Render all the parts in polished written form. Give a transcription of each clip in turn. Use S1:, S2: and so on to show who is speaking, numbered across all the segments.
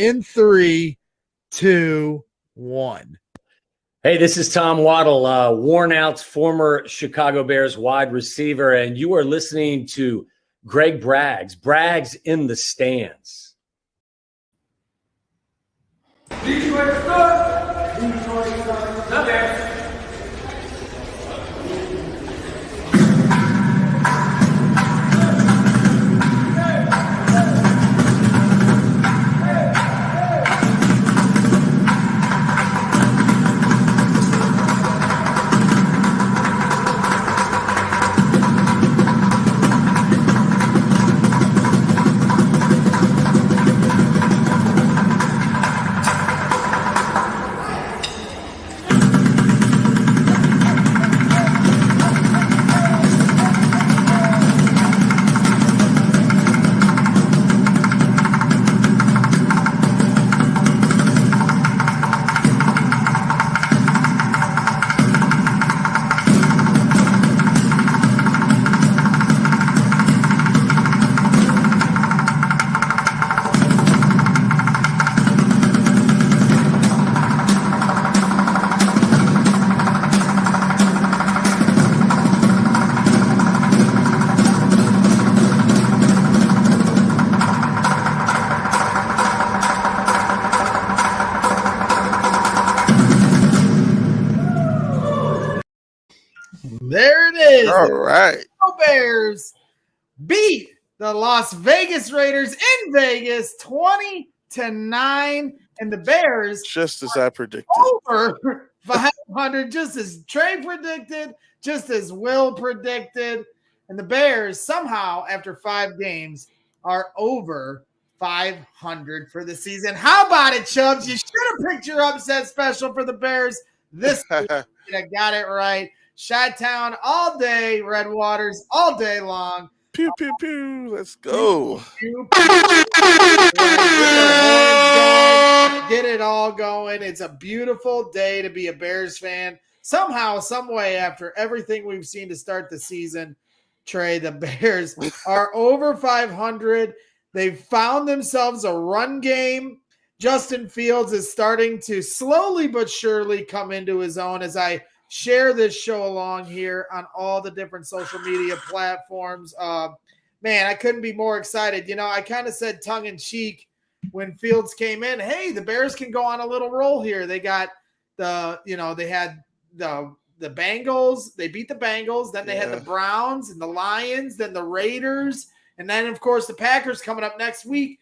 S1: In 3, 2, 1.
S2: Hey, this is Tom Waddle, worn out former Chicago Bears wide receiver, and you are listening to Greg Braggs in the Stands.
S3: Detroit sucks. Detroit sucks. The Bears.
S1: There it is.
S4: All right.
S1: The Bears beat the Las Vegas Raiders in Vegas 20-9. And the Bears,
S4: just as I predicted,
S1: over 500, just as Trey predicted, just as Will predicted. And the Bears somehow, after 5 games, are over 500 for the season. How about it, Chubbs? You should have picked your upset special for the Bears this week. I got it right. Chi-Town all day, Red Waters all day long.
S4: Pew, pew, pew. Let's go.
S1: Pew, pew. Get it all going. It's a beautiful day to be a Bears fan. Somehow, some way, after everything we've seen to start the season, Trey, the Bears are over 500. They've found themselves a run game. Justin Fields is starting to slowly but surely come into his own as I share this show along here on all the different social media platforms. Man, I couldn't be more excited. You know, I kind of said tongue in cheek when Fields came in, hey, the Bears can go on a little roll here. They got they had the Bengals. They beat the Bengals. Then they had the Browns and the Lions, then the Raiders. And then, of course, the Packers coming up next week.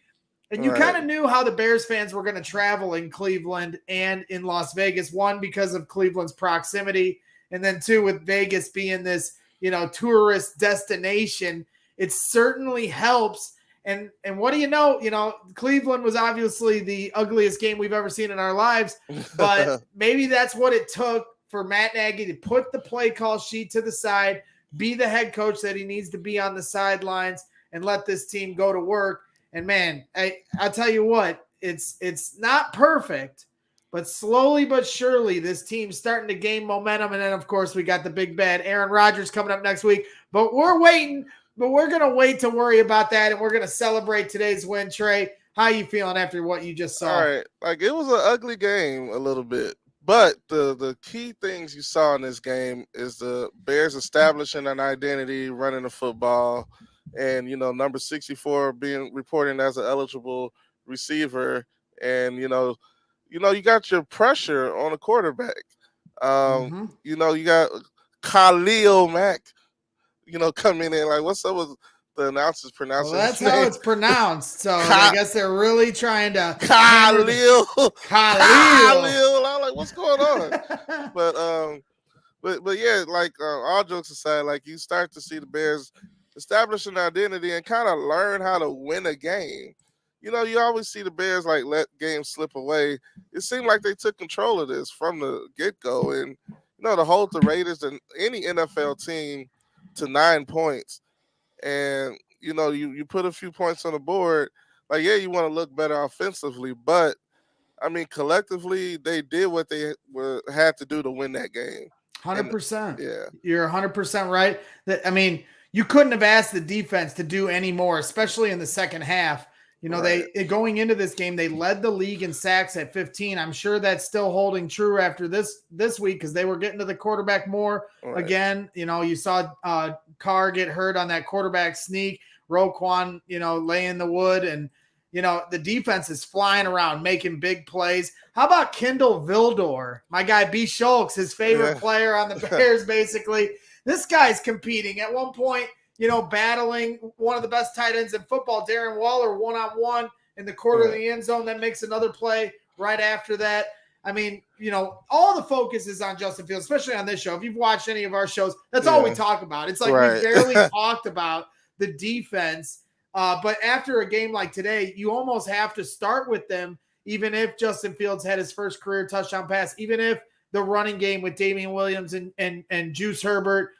S1: And you kind of knew how the Bears fans were going to travel in Cleveland and in Las Vegas. One, because of Cleveland's proximity. And then two, with Vegas being this, tourist destination, it certainly helps. And what do you know? Cleveland was obviously the ugliest game we've ever seen in our lives. But maybe that's what it took for Matt Nagy to put the play call sheet to the side, be the head coach that he needs to be on the sidelines, and let this team go to work. And man, I'll tell you what, it's not perfect, but slowly but surely this team's starting to gain momentum. And then, of course, we got the big bad Aaron Rodgers coming up next week. But we're waiting. But we're going to wait to worry about that, and we're going to celebrate today's win. Trey, how you feeling after what you just saw?
S4: All right. It was an ugly game a little bit. But the key things you saw in this game is the Bears establishing an identity, running the football, and, number 64 being reported as an eligible receiver. And, you got your pressure on the quarterback. You got Khalil Mack, coming in. Like, what's up with the announcers pronouncing
S1: that's
S4: his name?
S1: how it's pronounced. So I guess they're really trying to
S4: Kahlil.
S1: Kahlil.
S4: I'm like, what's going on? but yeah, all jokes aside, you start to see the Bears establish an identity and kind of learn how to win a game. You always see the Bears let games slip away. It seemed like they took control of this from the get-go, and to hold the Raiders and any NFL team to 9 points, and you put a few points on the board. You want to look better offensively, but I mean collectively they did what they had to do to win that game.
S1: 100%.
S4: Yeah,
S1: you're 100% right. You couldn't have asked the defense to do any more, especially in the second half. You know, they going into this game, they led the league in sacks at 15. I'm sure that's still holding true after this week because they were getting to the quarterback more. Again, you know, you saw Carr get hurt on that quarterback sneak. Roquan, you know, laying the wood, and you know the defense is flying around, making big plays. How about Kendall Vildor, my guy B. Schultz, his favorite player on the Bears? Basically, this guy's competing at one point. You know, battling one of the best tight ends in football, Darren Waller, one-on-one in the corner of the end zone, then makes another play right after that. I mean, you know, all the focus is on Justin Fields, especially on this show. If you've watched any of our shows, that's all we talk about. It's like we barely talked about the defense. But after a game like today, you almost have to start with them, even if Justin Fields had his first career touchdown pass, even if the running game with Damien Williams and Juice Herbert,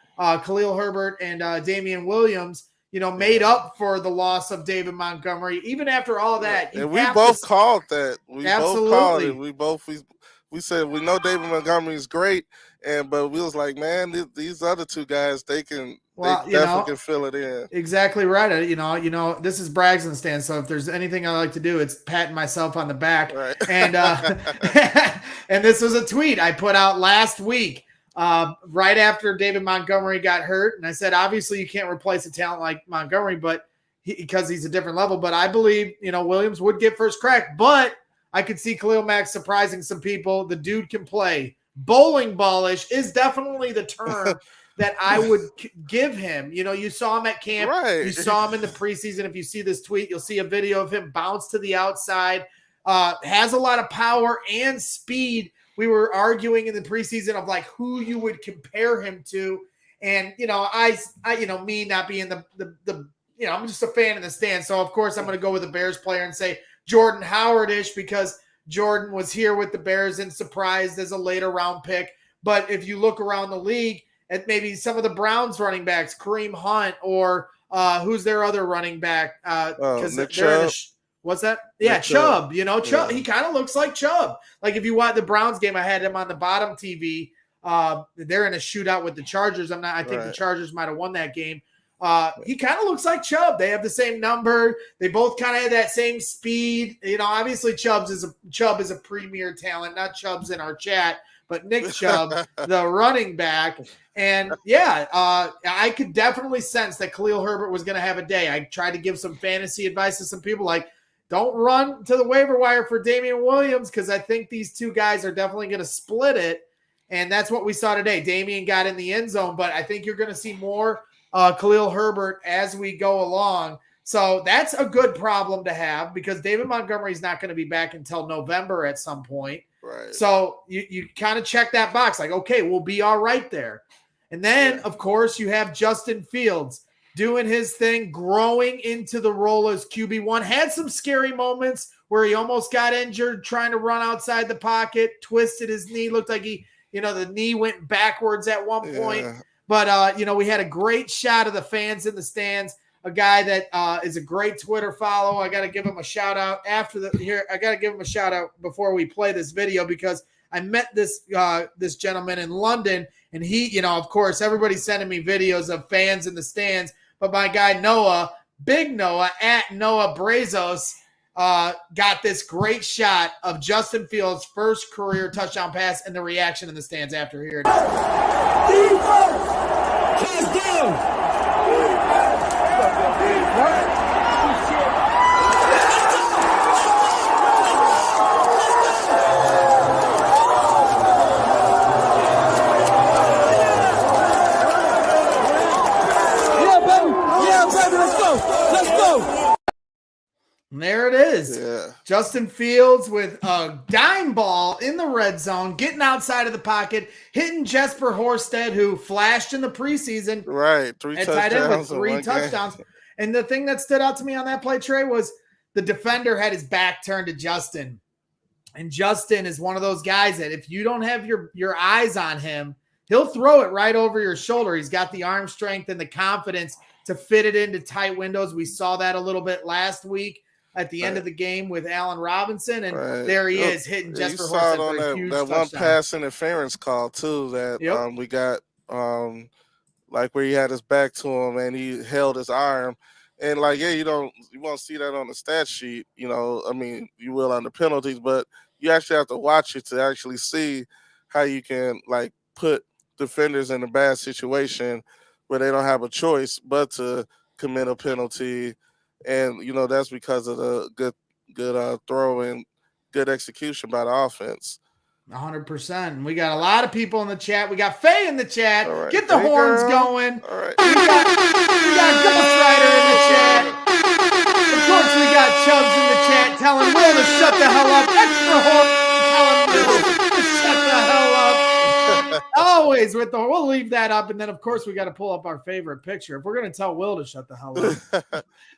S1: Khalil Herbert and Damien Williams, you know, made up for the loss of David Montgomery. Even after all that,
S4: and we both called that. We
S1: absolutely
S4: both called it. We said we know David Montgomery is great, but we was like, man, these other two guys, they definitely can fill it in.
S1: Exactly right. You know, this is Braggs and Stan. So if there's anything I like to do, it's patting myself on the back.
S4: Right.
S1: And and this was a tweet I put out last week. Right after David Montgomery got hurt. And I said, obviously you can't replace a talent like Montgomery, but because he's a different level, but I believe, you know, Williams would get first crack, but I could see Khalil Mack surprising some people. The dude can play. Bowling ballish is definitely the term that I would give him. You know, you saw him at camp.
S4: Right.
S1: You saw him in the preseason. If you see this tweet, you'll see a video of him bounce to the outside, has a lot of power and speed. We were arguing in the preseason of like who you would compare him to. And, you know, I you know, me not being the you know, I'm just a fan in the stand. So of course I'm going to go with a Bears player and say Jordan Howard-ish because Jordan was here with the Bears and surprised as a later round pick. But if you look around the league at maybe some of the Browns running backs, Kareem Hunt, or who's their other running back?
S4: Nick Chubb.
S1: What's that? Yeah, Chubb. You know, Chubb. He kind of looks like Chubb. Like if you watch the Browns game, I had him on the bottom TV. They're in a shootout with the Chargers. I think the Chargers might have won that game. He kind of looks like Chubb. They have the same number. They both kind of have that same speed. You know, obviously Chubb is a premier talent, not Chubb's in our chat, but Nick Chubb, the running back. And I could definitely sense that Khalil Herbert was going to have a day. I tried to give some fantasy advice to some people like, don't run to the waiver wire for Damien Williams because I think these two guys are definitely going to split it. And that's what we saw today. Damien got in the end zone, but I think you're going to see more Khalil Herbert as we go along. So that's a good problem to have because David Montgomery is not going to be back until November at some point.
S4: Right.
S1: So you kind of check that box like, okay, we'll be all right there. And then, of course, you have Justin Fields doing his thing, growing into the role as QB1. Had some scary moments where he almost got injured trying to run outside the pocket, twisted his knee. Looked like the knee went backwards at one point. But, we had a great shot of the fans in the stands, a guy that is a great Twitter follow. I got to give him a shout out I got to give him a shout out before we play this video because I met this gentleman in London, and he, of course, everybody's sending me videos of fans in the stands. But my guy Noah, Big Noah, at Noah Brazos, got this great shot of Justin Fields' first career touchdown pass and the reaction in the stands after. Here it is.
S3: Hands down.
S1: And there it is.
S4: Yeah.
S1: Justin Fields with a dime ball in the red zone, getting outside of the pocket, hitting Jesper Horsted, who flashed in the preseason.
S4: Right. 3 touchdowns.
S1: With 3 touchdowns. And the thing that stood out to me on that play, Trey, was the defender had his back turned to Justin. And Justin is one of those guys that if you don't have your eyes on him, he'll throw it right over your shoulder. He's got the arm strength and the confidence to fit it into tight windows. We saw that a little bit last week at the end of the game with Allen Robinson, and there he is hitting Jesper Horsted for a huge touchdown.
S4: One pass interference call too that we got like where he had his back to him and he held his arm, And like, yeah, you won't see that on the stat sheet. I mean, you will on the penalties, but you actually have to watch it to actually see how you can like put defenders in a bad situation where they don't have a choice but to commit a penalty. And that's because of the good throw and good execution by the offense.
S1: 100%. We got a lot of people in the chat. We got Faye in the chat.
S4: All right.
S1: Get the horns going.
S4: All right.
S1: We got Ghost Rider in the chat. Of course, we got Chubbs in the chat telling Will to shut the hell up. Extra horn telling Will to shut the hell up. Always with we'll leave that up. And then, of course, we got to pull up our favorite picture. If we're going to tell Will to shut the hell up,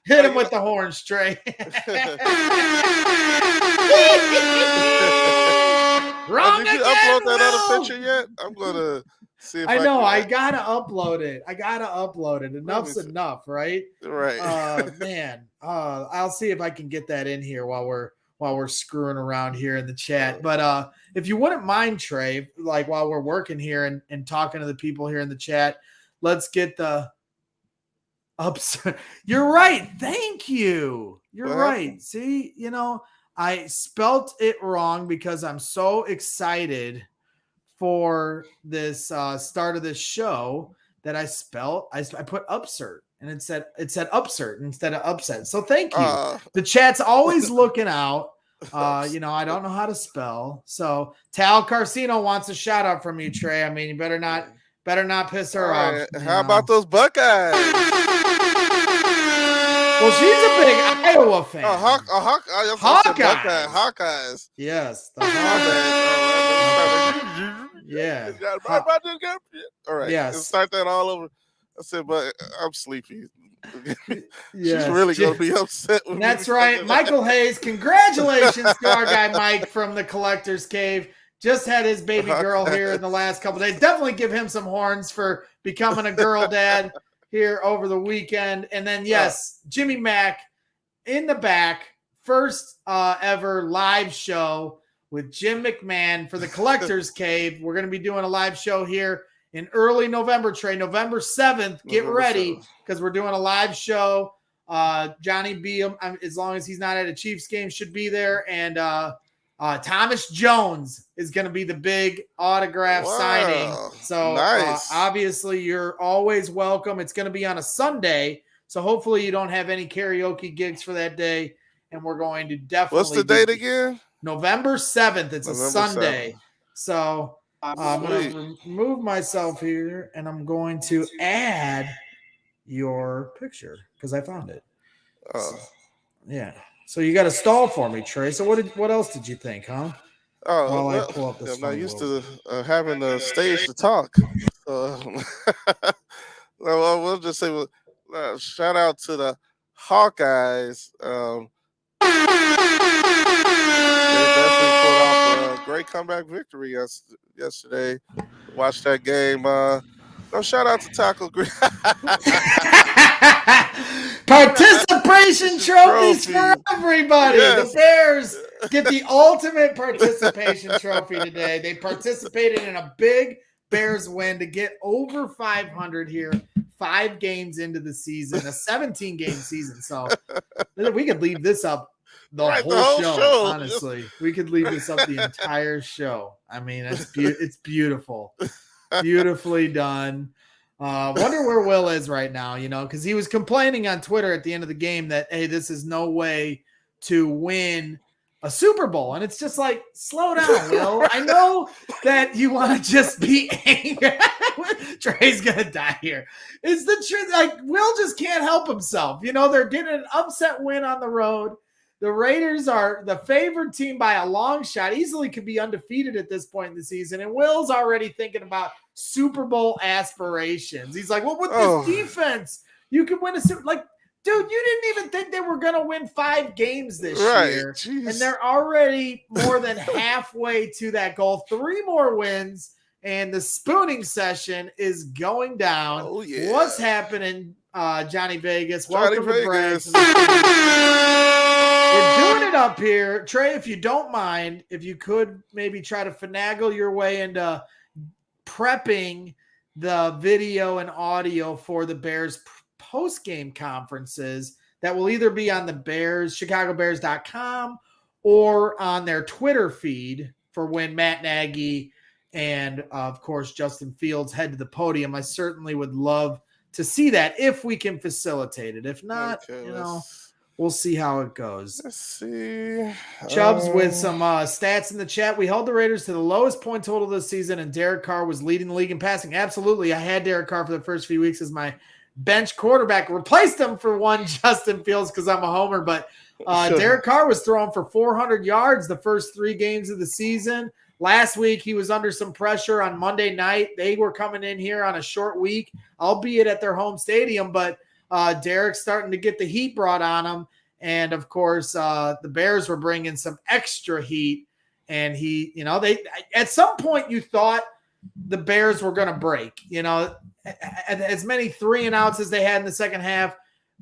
S1: hit him with the horns, Trey.
S4: Did you upload that other picture yet? I'm gonna see if
S1: I know. I gotta upload it. Enough's enough, right?
S4: Right.
S1: Man. I'll see if I can get that in here while we're screwing around here in the chat. But if you wouldn't mind, Trey, like while we're working here and talking to the people here in the chat, let's get the ups. You're right. Thank you. You're right. See, I spelt it wrong because I'm so excited for this start of this show that I put upsert and it said upsert instead of upset. So thank you. The chat's always looking out. I don't know how to spell. So Tal Carcino wants a shout out from you, Trey. I mean, you better not piss her off.
S4: How about those Buckeyes?
S1: Well, she's a big Iowa fan.
S4: Hawkeyes.
S1: Yes. The
S4: Hawkeyes.
S1: Yeah.
S4: All right.
S1: Yes.
S4: Let's start that all over. I said, but I'm sleepy.
S1: Yes.
S4: She's really going to be upset with me.
S1: That's right. Michael Hayes, congratulations to our guy Mike from the Collector's Cave. Just had his baby girl here in the last couple of days. Definitely give him some horns for becoming a girl dad here over the weekend. And then, yes, Jimmy Mack in the back, first ever live show with Jim McMahon for the Collector's Cave. We're going to be doing a live show here in early November, Trey, November 7th. Get ready because we're doing a live show. Johnny B, as long as he's not at a Chiefs game, should be there. And Thomas Jones is going to be the big autograph signing. So
S4: nice.
S1: Obviously you're always welcome. It's going to be on a Sunday. So hopefully you don't have any karaoke gigs for that day. And we're going to definitely.
S4: What's the date again?
S1: November 7th. It's
S4: November
S1: a Sunday.
S4: 7th.
S1: So I'm going to remove myself here and I'm going to add your picture because I found it. So, yeah. So you got to stall for me, Trey. So what else did you think, huh?
S4: I
S1: pull up this
S4: I'm not used to having the stage to talk. We'll just say shout out to the Hawkeyes. They definitely pulled off a great comeback victory yesterday. Watched that game. Shout out to Tackle Green.
S1: Participation trophies for everybody.
S4: Yes.
S1: The Bears get the ultimate participation trophy today. They participated in a big Bears win to get over 500 here, 5 games into the season, a 17-game season. So we could leave this up the whole show. Honestly, we could leave this up the entire show. I mean, it's beautiful. Beautifully done. Wonder where Will is right now, because he was complaining on Twitter at the end of the game that, hey, this is no way to win a Super Bowl. And it's just like, slow down, Will. I know that you want to just be angry. Trey's going to die here. It's the truth. Like, Will just can't help himself. They're getting an upset win on the road. The Raiders are the favored team by a long shot, easily could be undefeated at this point in the season. And Will's already thinking about Super Bowl aspirations. He's like, well, with this defense, you could win a Super. Like, dude, you didn't even think they were going to win 5 games this year.
S4: Jeez.
S1: And they're already more than halfway to that goal. 3 more wins, and the spooning session is going down.
S4: Oh, yeah.
S1: What's happening, Johnny Vegas?
S4: Johnny
S1: Welcome to
S4: Vegas.
S1: We're doing it up here. Trey, if you don't mind, if you could maybe try to finagle your way into prepping the video and audio for the Bears post-game conferences that will either be on the Bears, ChicagoBears.com, or on their Twitter feed for when Matt Nagy and, of course, Justin Fields head to the podium. I certainly would love to see that if we can facilitate it. If not, we'll see how it goes.
S4: Let's see.
S1: Chubbs with some stats in the chat. We held the Raiders to the lowest point total this season, and Derek Carr was leading the league in passing. Absolutely. I had Derek Carr for the first few weeks as my bench quarterback. Replaced him for one Justin Fields because I'm a homer, but Derek Carr was throwing for 400 yards the first 3 games of the season. Last week, he was under some pressure on Monday night. They were coming in here on a short week, albeit at their home stadium, but Derek's starting to get the heat brought on him. And, of course, the Bears were bringing some extra heat. And he, they at some point you thought the Bears were going to break. As many 3-and-outs as they had in the second half,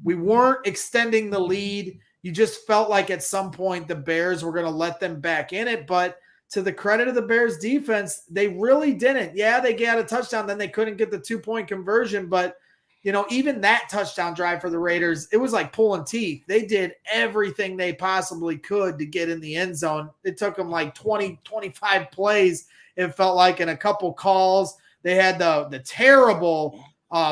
S1: we weren't extending the lead. You just felt like at some point the Bears were going to let them back in it. But to the credit of the Bears defense, they really didn't. Yeah, they got a touchdown. Then they couldn't get the 2-point conversion. But, even that touchdown drive for the Raiders, it was like pulling teeth. They did everything they possibly could to get in the end zone. It took them like 20, 25 plays, it felt like, in a couple calls. They had the terrible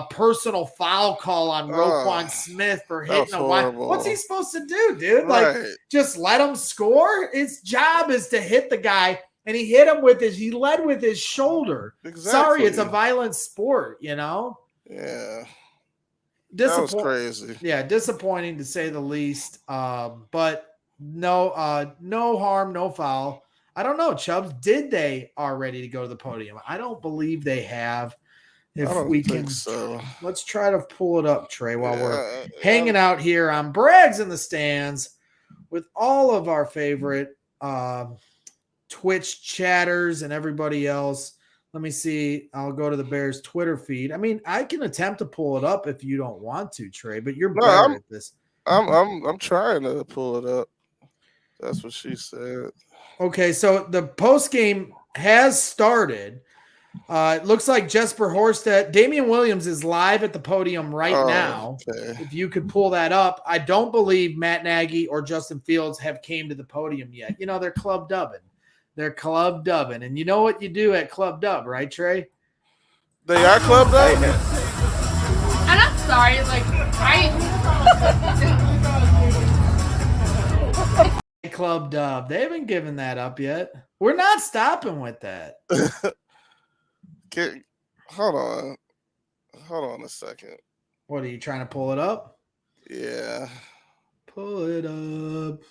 S1: personal foul call on Roquan Smith for hitting a wide. What's he supposed to do, dude?
S4: Right.
S1: Like, just let him score? His job is to hit the guy, and he hit him he led with his shoulder.
S4: Exactly.
S1: Sorry, it's a violent sport,
S4: Yeah.
S1: That
S4: was crazy.
S1: Yeah, disappointing to say the least. But no harm, no foul. I don't know, Chubbs. Did they already to go to the podium? I don't believe they have. If we can, let's try to pull it up, Trey, while we're hanging out here on Brags in the Stands with all of our favorite Twitch chatters and everybody else. Let me see. I'll go to the Bears Twitter feed. I mean, I can attempt to pull it up if you don't want to, Trey, but you're better at this.
S4: I'm trying to pull it up. That's what she said.
S1: Okay, so the post game has started. It looks like Jesper Horsted, Damien Williams is live at the podium right now.
S4: Okay.
S1: If you could pull that up. I don't believe Matt Nagy or Justin Fields have came to the podium yet. They're club dubbing. And you know what you do at club dub, right, Trey?
S4: They are club dub?
S5: And I'm sorry,
S1: Club dub. They haven't given that up yet. We're not stopping with that.
S4: Hold on a second.
S1: What, are you trying to pull it up?
S4: Yeah.
S1: Pull it up.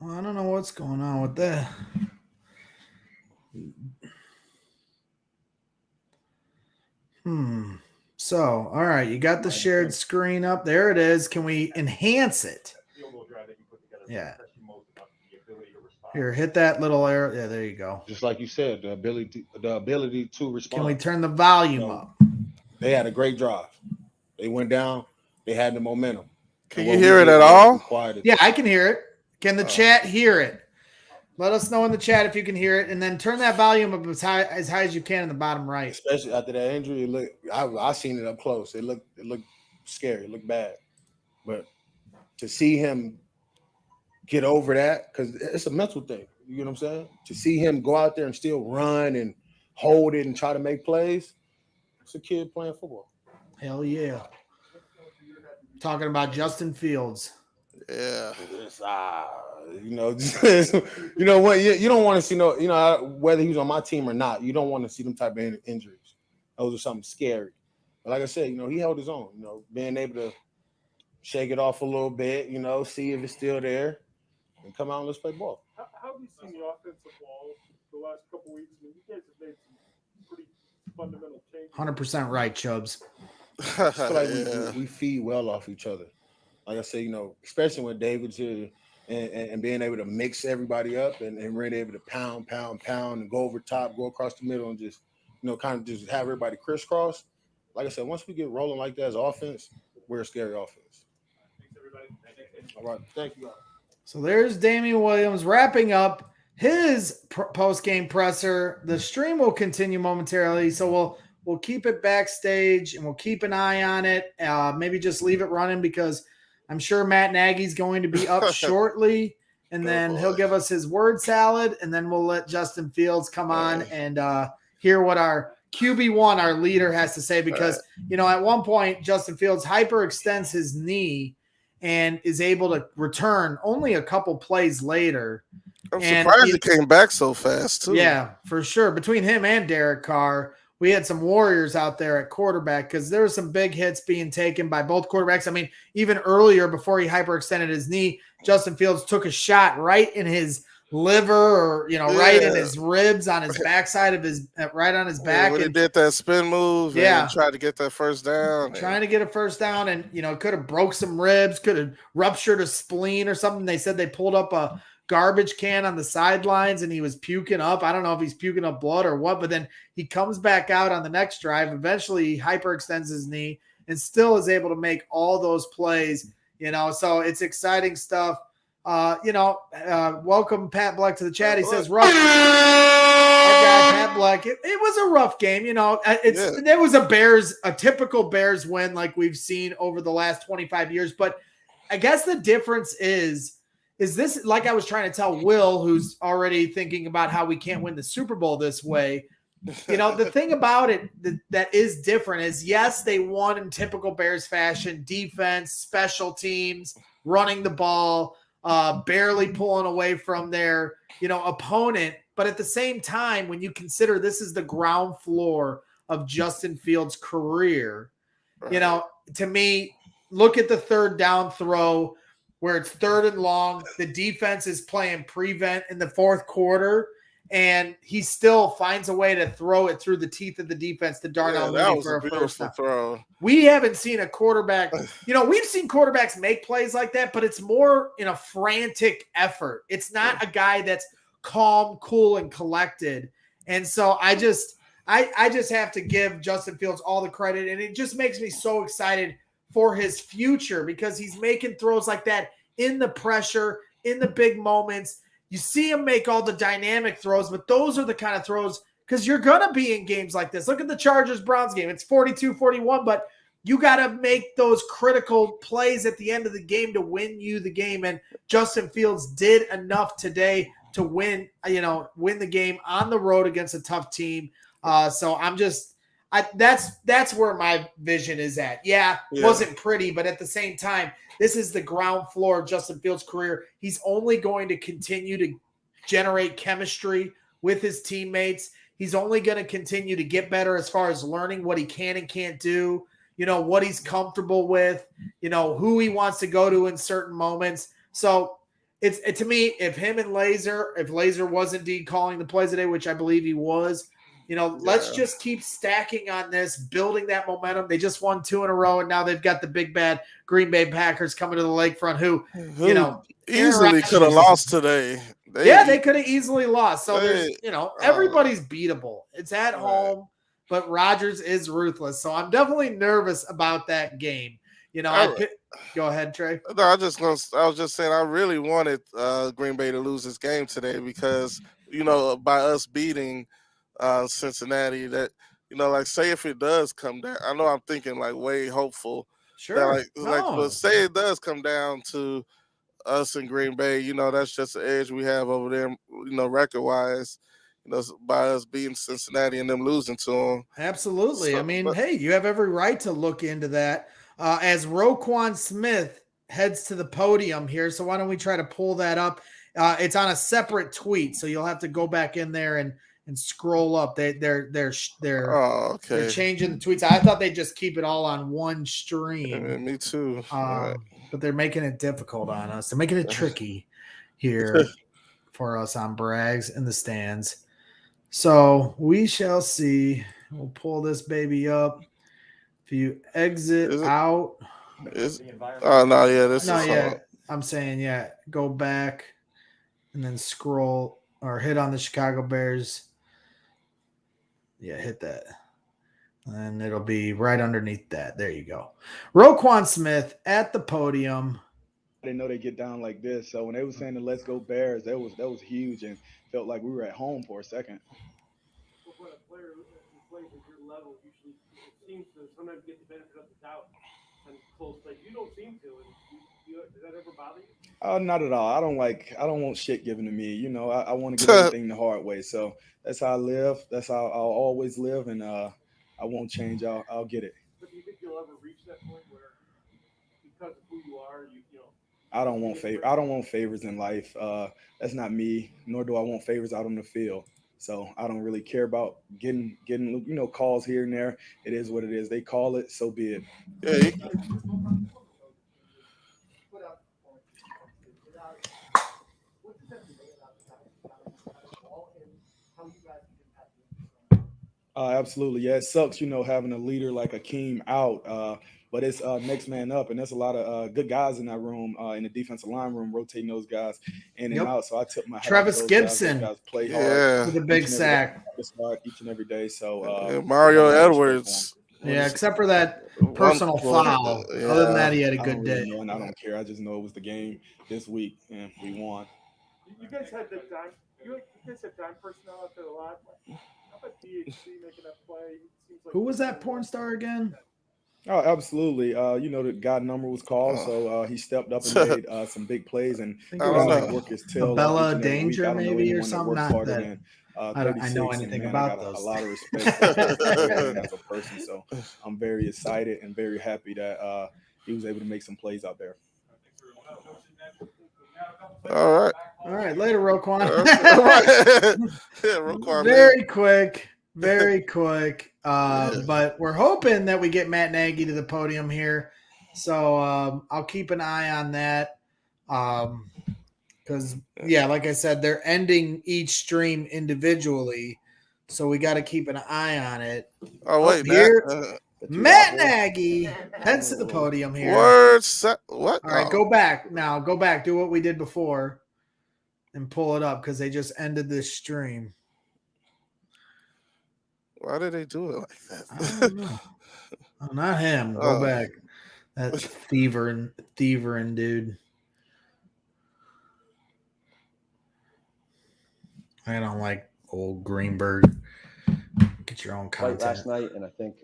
S1: Well, I don't know what's going on with that. So, all right, you got the shared screen up. There it is. Can we enhance it? Yeah. Here, hit that little arrow. Yeah, there you go.
S6: Just like you said, the ability to respond.
S1: Can we turn the volume up?
S6: They had a great drive. They went down. They had the momentum.
S4: Can you hear it at all?
S1: Yeah, I can hear it. Can the chat hear it? Let us know in the chat if you can hear it, and then turn that volume up as high as you can in the bottom right.
S6: Especially after that injury, I seen it up close. It looked scary. It looked bad. But to see him get over that, because it's a mental thing. You know what I'm saying? To see him go out there and still run and hold it and try to make plays, it's a kid playing football.
S1: Hell yeah. Talking about Justin Fields.
S4: Yeah.
S6: You know what? You don't want to see whether he's on my team or not. You don't want to see them type of injuries. Those are something scary. But like I said, he held his own. Being able to shake it off a little bit, see if it's still there, and come out and let's play ball.
S7: How have you seen the offensive ball the last couple weeks? I mean, you guys have made some pretty fundamental changes.
S1: 100% right, Chubbs.
S6: I feel like we feed well off each other. Like I said, especially when David's here and being able to mix everybody up and really able to pound and go over top, go across the middle and just, kind of just have everybody crisscross. Like I said, once we get rolling like that as offense, we're a scary offense.
S7: Thanks, everybody.
S6: All right. Thank you.
S1: So there's Damien Williams wrapping up his post-game presser. The stream will continue momentarily, so we'll keep it backstage and we'll keep an eye on it. Maybe just leave it running because I'm sure Matt Nagy's going to be up shortly, and then he'll give us his word salad, and then we'll let Justin Fields come on and hear what our QB1, our leader, has to say because, at one point, Justin Fields hyperextends his knee and is able to return only a couple plays later.
S4: I'm surprised he came back so fast, too.
S1: Yeah, for sure. Between him and Derek Carr, we had some warriors out there at quarterback because there were some big hits being taken by both quarterbacks. I mean, even earlier before he hyperextended his knee, Justin Fields took a shot right in his liver or, right in his ribs on his backside of his right on his back.
S4: When he did that spin move and tried to get that first down.
S1: Trying to get a first down and, could have broke some ribs, could have ruptured a spleen or something. They said they pulled up a garbage can on the sidelines and he was puking up. I don't know if he's puking up blood or what, but then he comes back out on the next drive. Eventually he hyperextends his knee and still is able to make all those plays, so it's exciting stuff. Welcome Pat Black to the chat. He says, rough. Our guy, Pat Black, it was a rough game. It was a typical Bears win like we've seen over the last 25 years. But I guess the difference is this, like I was trying to tell Will, who's already thinking about how we can't win the Super Bowl this way. The thing about it that is different is, yes, they won in typical Bears fashion, defense, special teams, running the ball, barely pulling away from their, opponent. But at the same time, when you consider this is the ground floor of Justin Fields' career, to me, look at the third down throw where it's 3rd and long. The defense is playing prevent in the fourth quarter, and he still finds a way to throw it through the teeth of the defense to Darnell Mooney for a first down. Throw. We haven't seen a quarterback, we've seen quarterbacks make plays like that, but it's more in a frantic effort. It's not a guy that's calm, cool, and collected. And so I just have to give Justin Fields all the credit, and it just makes me so excited for his future because he's making throws like that in the pressure, in the big moments. You see him make all the dynamic throws, but those are the kind of throws because you're going to be in games like this. Look at the Chargers-Browns game. It's 42-41, but you got to make those critical plays at the end of the game to win you the game, and Justin Fields did enough today to win the game on the road against a tough team. So that's where my vision is at. Yeah, wasn't pretty, but at the same time, this is the ground floor of Justin Fields' career. He's only going to continue to generate chemistry with his teammates. He's only going to continue to get better as far as learning what he can and can't do, what he's comfortable with, who he wants to go to in certain moments. So it's to me, if Laser was indeed calling the plays today, which I believe he was, let's just keep stacking on this, building that momentum. They just won 2 in a row, and now they've got the big bad Green Bay Packers coming to the lakefront who
S4: easily could have lost today.
S1: They could have easily lost. So there's, everybody's beatable. It's at home, but Rodgers is ruthless. So I'm definitely nervous about that game. Go ahead, Trey.
S4: No, I was just saying I really wanted Green Bay to lose this game today because, by us beating Cincinnati, that say if it does come down, I know I'm thinking like way hopeful.
S1: Sure.
S4: But say it does come down to us in Green Bay, that's just the edge we have over there, record wise, by us beating Cincinnati and them losing to them.
S1: Absolutely. So, hey, you have every right to look into that. As Roquan Smith heads to the podium here, so why don't we try to pull that up? It's on a separate tweet, so you'll have to go back in there and scroll up. They're changing the tweets. I thought they'd just keep it all on one stream.
S4: Yeah, me too.
S1: But they're making it difficult on us. They're making it tricky here for us on Brags in the stands. So we shall see. We'll pull this baby up. If you exit out.
S4: This is
S1: I'm saying, go back and then scroll or hit on the Chicago Bears. Yeah, hit that. And it'll be right underneath that. There you go. Roquan Smith at the podium.
S8: I didn't know they get down like this. So when they were saying the "Let's Go Bears," that was huge. And felt like we were at home for a second.
S7: When a player plays at your level, usually it seems to sometimes get the benefit of the doubt and close play. You don't seem to. Does that ever bother you?
S8: Not at all. I don't want shit given to me. I want to get everything the hard way. So that's how I live. That's how I'll always live, and I won't change. I'll get it.
S7: But do you think you'll ever reach that point where, because of who you are, you know?
S8: I don't want favors in life. That's not me. Nor do I want favors out on the field. So I don't really care about getting calls here and there. It is what it is. They call it, so be it.
S4: Yeah.
S8: Absolutely. Yeah, it sucks, having a leader like Akeem out. But it's next man up, and there's a lot of good guys in that room, in the defensive line room, rotating those guys in and out. So I took my hat
S1: Travis
S8: off
S1: Gibson.
S8: Those guys play hard
S1: with a big sack.
S8: Each and every day. So
S4: Mario Edwards.
S1: Yeah, except for that personal foul.
S4: Yeah.
S1: Other than that, he had a
S8: I
S1: good
S8: don't
S1: day.
S8: really know, and I don't care. I just know it was the game this week, and we won.
S7: You guys had the dime. You guys had dime personnel out there a lot. How about DHC making that play? Seems like
S1: Who was that porn star again?
S8: Oh, absolutely. The guy number was called, so he stepped up and made some big plays, and
S1: I think it was
S8: work his tail
S1: Bella
S8: off each and every week.
S1: Danger,
S8: I don't know
S1: maybe, or
S8: anyone that
S1: something.
S8: works
S1: Not
S8: harder
S1: that
S8: than
S1: I know
S8: 36,
S1: anything
S8: and,
S1: about
S8: I got
S1: those.
S8: a lot of respect for him as a person. So I'm very excited and very happy that he was able to make some plays out there.
S4: All
S1: right. Later, Roquan.
S4: Yeah, Roquan.
S1: Very quick. But we're hoping that we get Matt Nagy to the podium here. So I'll keep an eye on that. Because, like I said, they're ending each stream individually. So we got to keep an eye on it.
S4: Oh, wait,
S1: here. Matt Nagy heads to the podium here.
S4: What?
S1: All right, go back now. Go back. Do what we did before and pull it up because they just ended this stream.
S4: Why did they do it like that?
S1: I don't know. Oh, not him. Go back. That's thievering dude. I don't like old Greenberg. Get your own content.
S9: Last night, and I think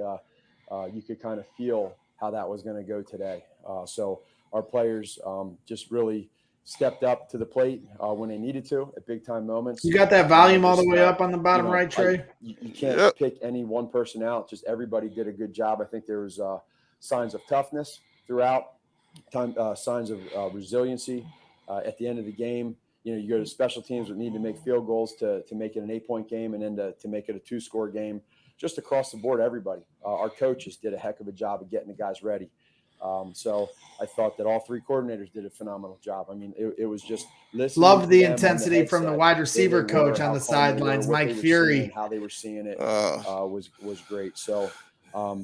S9: you could kind of feel how that was going to go today. So our players just really stepped up to the plate when they needed to at big time moments.
S1: You got that volume all the way up on the bottom right, Trey?
S9: You can't pick any one person out. Just everybody did a good job. I think there was signs of toughness throughout, signs of resiliency at the end of the game. You go to special teams that need to make field goals to make it an 8-point game, and then to make it a 2-score game. Just across the board, everybody. Our coaches did a heck of a job of getting the guys ready. So I thought that all three coordinators did a phenomenal job. I mean, it was just listening.
S1: Love the intensity from the wide receiver coach on the sidelines, Mike Fury.
S9: How they were seeing it was great. So, a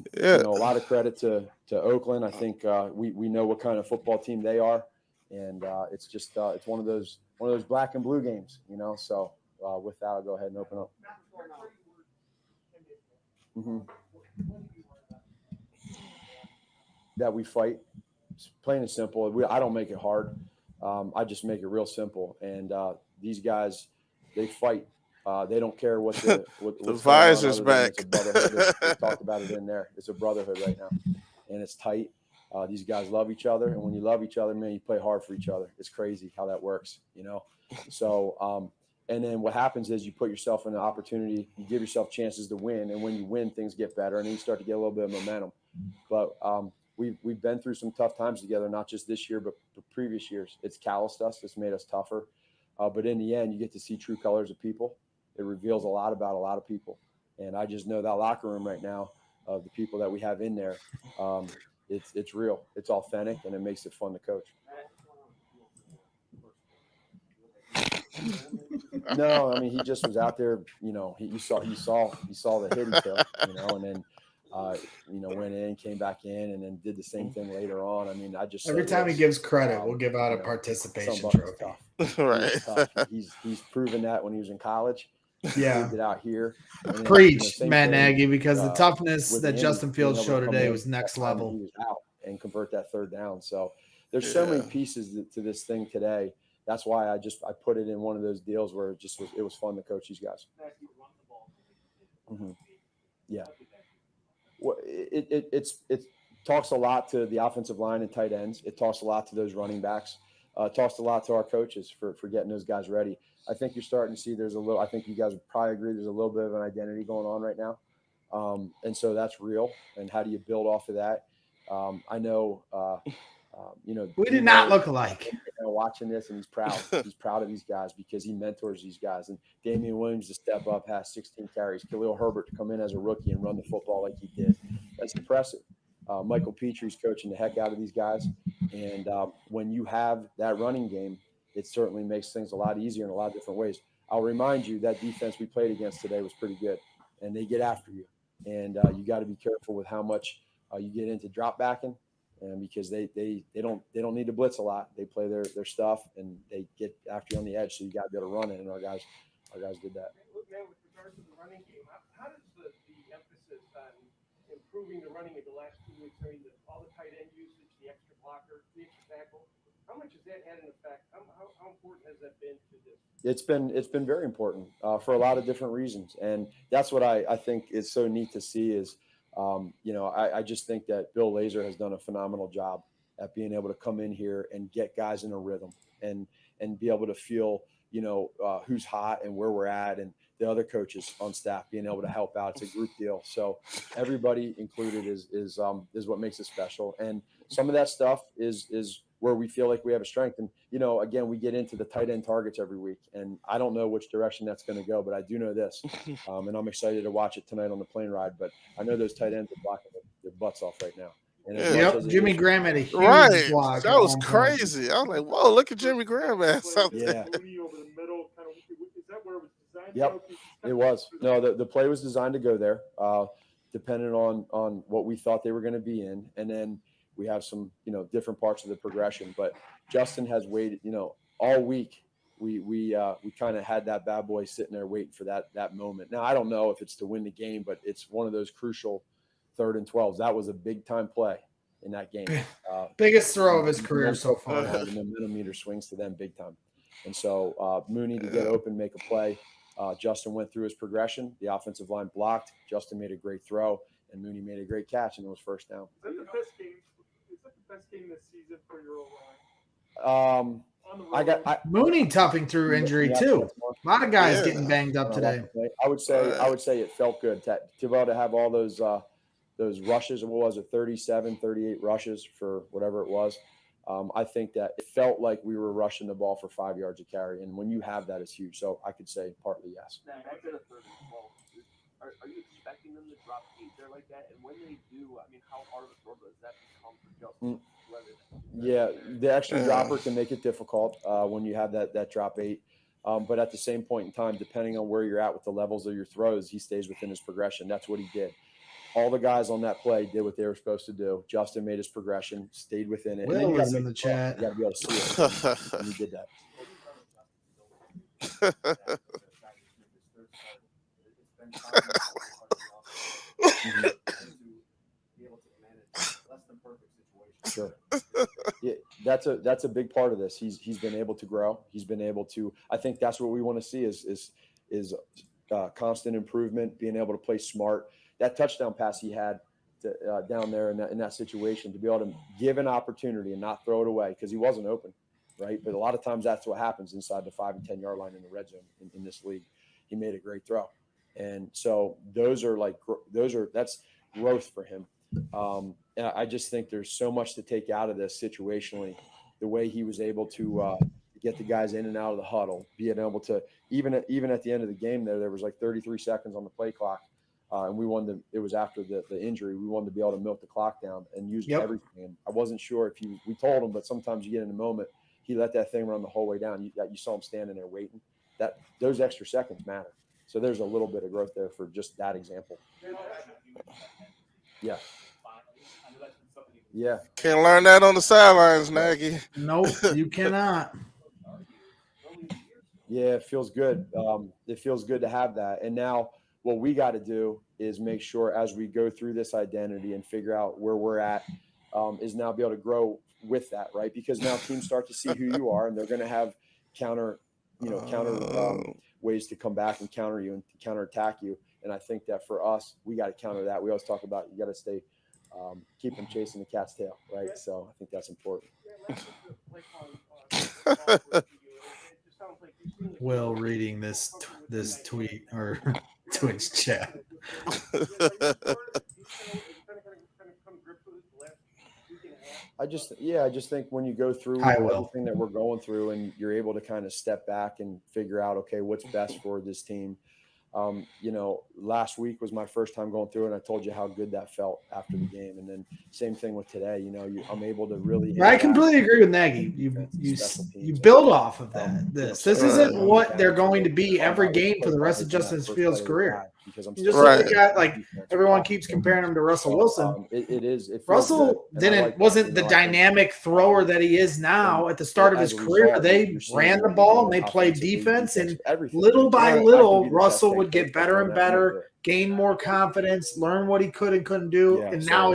S9: lot of credit to Oakland. I think we know what kind of football team they are, and it's just it's one of those black and blue games, So with that, I'll go ahead and open up. Mm-hmm. That we fight. It's plain and simple. I don't make it hard. I just make it real simple. And these guys, they fight. They don't care what the
S4: visor's back.
S9: It's a brotherhood. We talked about it in there. It's a brotherhood right now, and it's tight. These guys love each other, and when you love each other, man, you play hard for each other. It's crazy how that works, So, and then what happens is you put yourself in an opportunity. You give yourself chances to win, and when you win, things get better, and then you start to get a little bit of momentum. But we've been through some tough times together, not just this year, but the previous years. It's calloused us. It's made us tougher. But in the end, you get to see true colors of people. It reveals a lot about a lot of people. And I just know that locker room right now of the people that we have in there, it's real. It's authentic, and it makes it fun to coach. No, I mean, he just was out there, you saw the hit he took, and then went in, came back in, and then did the same thing later on. I mean,
S1: every time he gives credit, we'll give out a participation trophy.
S4: Right.
S9: He's proven that when he was in college.
S1: Yeah.
S9: He did it out here. Then,
S1: Preach, Matt Nagy, because the toughness that Justin Fields showed today was next level.
S9: He was out and convert that third down. So there's so many pieces to this thing today that's why I put it in one of those deals where it was fun to coach these guys. Mm-hmm. Yeah. Well, it talks a lot to the offensive line and tight ends. It talks a lot to those running backs. It talks a lot to our coaches for getting those guys ready. I think you're starting to see I think you guys would probably agree there's a little bit of an identity going on right now. And so that's real. And how do you build off of that? I know,
S1: we did not look alike.
S9: Watching this, and he's proud. He's proud of these guys because he mentors these guys. And Damien Williams to step up, has 16 carries. Khalil Herbert to come in as a rookie and run the football like he did. That's impressive. Michael Petrie's coaching the heck out of these guys. And when you have that running game, it certainly makes things a lot easier in a lot of different ways. I'll remind you that defense we played against today was pretty good, and they get after you. And you got to be careful with how much you get into drop backing. And because they don't need to blitz a lot. They play their stuff and they get after you on the edge. So you got to be able to run it. And our guys did that.
S7: Man, with regards to the running game, how does the emphasis on improving the running in the last 2 weeks, I mean, all the tight end usage, the extra blocker, the extra tackle, how much has that had an effect? How important has that been to this?
S9: It's been very important for a lot of different reasons. And that's what I think is so neat to see is, I just think that Bill Lazor has done a phenomenal job at being able to come in here and get guys in a rhythm and be able to feel, who's hot and where we're at, and the other coaches on staff being able to help out. It's a group deal. So everybody included is what makes it special. And some of that stuff is where we feel like we have a strength. And, again, we get into the tight end targets every week, and I don't know which direction that's going to go, but I do know this. And I'm excited to watch it tonight on the plane ride, but I know those tight ends are blocking their butts off right now.
S1: And Jimmy Graham had a huge block.
S4: That was crazy. I was like, whoa, look at Jimmy Graham ass out there.
S9: Yep, it was. No, the play was designed to go there, depending on what we thought they were going to be in. And then we have some, different parts of the progression. But Justin has waited, all week. We kind of had that bad boy sitting there waiting for that moment. Now, I don't know if it's to win the game, but it's one of those crucial 3rd and 12s. That was a big time play in that game.
S1: Biggest throw of his career so far.
S9: The momentum meter swings to them big time. And so Mooney to get open, make a play. Justin went through his progression. The offensive line blocked. Justin made a great throw, and Mooney made a great catch, and it was first down.
S7: Is that the best game? Is that the best game this season for your O-line?
S1: Mooney toughing through injury too. A lot of guys getting banged up today.
S9: I would say it felt good to be able to have all those rushes. What was it? 37, 38 rushes for whatever it was. I think that it felt like we were rushing the ball for 5 yards a carry, and when you have that, it's huge. So I could say partly yes.
S10: Now, back to the 3rd and 12. Are you expecting them to drop deep there like that? And when they do, I mean, how hard of a throw does that become for Justin?
S9: Yeah, the extra dropper can make it difficult when you have that drop 8. But at the same point in time, depending on where you're at with the levels of your throws, he stays within his progression. That's what he did. All the guys on that play did what they were supposed to do. Justin made his progression, stayed within it.
S1: Will was in the chat.
S9: You got to be able to see it. And he did that. Sure. Yeah, that's a big part of this. He's been able to grow. He's been able to. I think that's what we want to see is constant improvement, being able to play smart. That touchdown pass he had down there in that situation, to be able to give an opportunity and not throw it away because he wasn't open, right? But a lot of times that's what happens inside the 5 and 10 yard line in the red zone in this league. He made a great throw, and so that's growth for him. And I just think there's so much to take out of this situationally. The way he was able to get the guys in and out of the huddle, being able to even at the end of the game there was like 33 seconds on the play clock. And we wanted to, it was after the injury, we wanted to be able to milk the clock down and use everything. And I wasn't sure if we told him, but sometimes you get in a moment, he let that thing run the whole way down. You saw him standing there waiting. Those extra seconds matter. So there's a little bit of growth there for just that example. Yeah. Yeah.
S4: Can't learn that on the sidelines, Nagy.
S1: Nope, you cannot.
S9: Yeah, it feels good. It feels good to have that. And now what we got to do is make sure as we go through this identity and figure out where we're at, is now be able to grow with that, right? Because now teams start to see who you are, and they're going to have, counter ways to come back and counter you and counterattack you. And I think that for us, we got to counter that. We always talk about you got to stay, keep them chasing the cat's tail, right? So I think that's important.
S1: Will reading this tweet or Twitch chat.
S9: I just think when you go through everything that we're going through and you're able to kind of step back and figure out, okay, what's best for this team. Last week was my first time going through, and I told you how good that felt after the game. And then same thing with today. I'm able to really.
S1: I completely agree with Nagy. You build off of that. This isn't what they're going to be every game for the rest of Justin Fields' career. You just look at like everyone keeps comparing him to Russell Wilson.
S9: It is.
S1: Russell wasn't the dynamic thrower that he is now. At the start of his career, they ran the ball and they played defense, and little by little, Russell would get better and better, gain more confidence, learn what he could and couldn't do, and now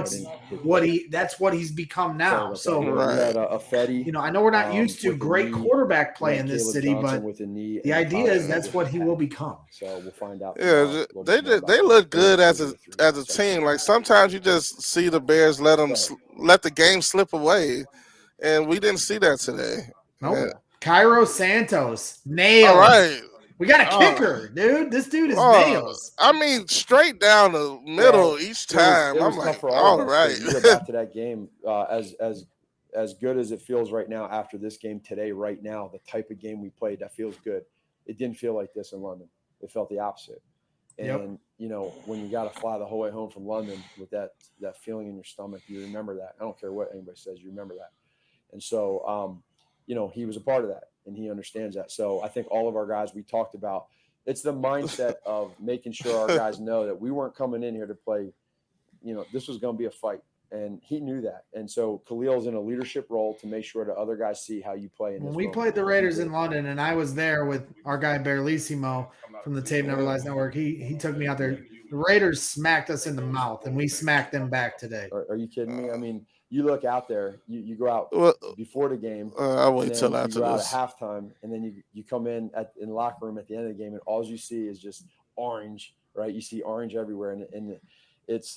S1: that's what he's become now. So, I know we're not used to great quarterback play in this city, but the idea is that's what he will become.
S9: So we'll find out.
S4: Yeah, they look good as a team. Like sometimes you just see the Bears let the game slip away, and we didn't see that today.
S1: Nope. Yeah. Cairo Santos nails.
S4: All right.
S1: We got a kicker, dude. This dude is nails.
S4: I mean, straight down the middle each time.
S9: It was
S4: I'm
S9: like,
S4: all right.
S9: You go back to that game as good as it feels right now after this game today. Right now, the type of game we played, that feels good. It didn't feel like this in London. It felt the opposite. And when you got to fly the whole way home from London with that feeling in your stomach, you remember that. I don't care what anybody says, you remember that. And so, he was a part of that. And he understands that. So I think all of our guys, we talked about, it's the mindset of making sure our guys know that we weren't coming in here to play, this was going to be a fight. And he knew that. And so Kahlil's in a leadership role to make sure that other guys see how you play.
S1: When we played the Raiders in London, and I was there with our guy Barlissimo from the Tape Never Lies Network, he took me out there. The Raiders smacked us in the mouth, and we smacked them back today.
S9: Are you kidding me? I mean, you look out there, you go out before the game.
S4: I wait till after
S9: you go
S4: this.
S9: out at halftime, and then you come in the locker room at the end of the game, and all you see is just orange, right? You see orange everywhere, and it's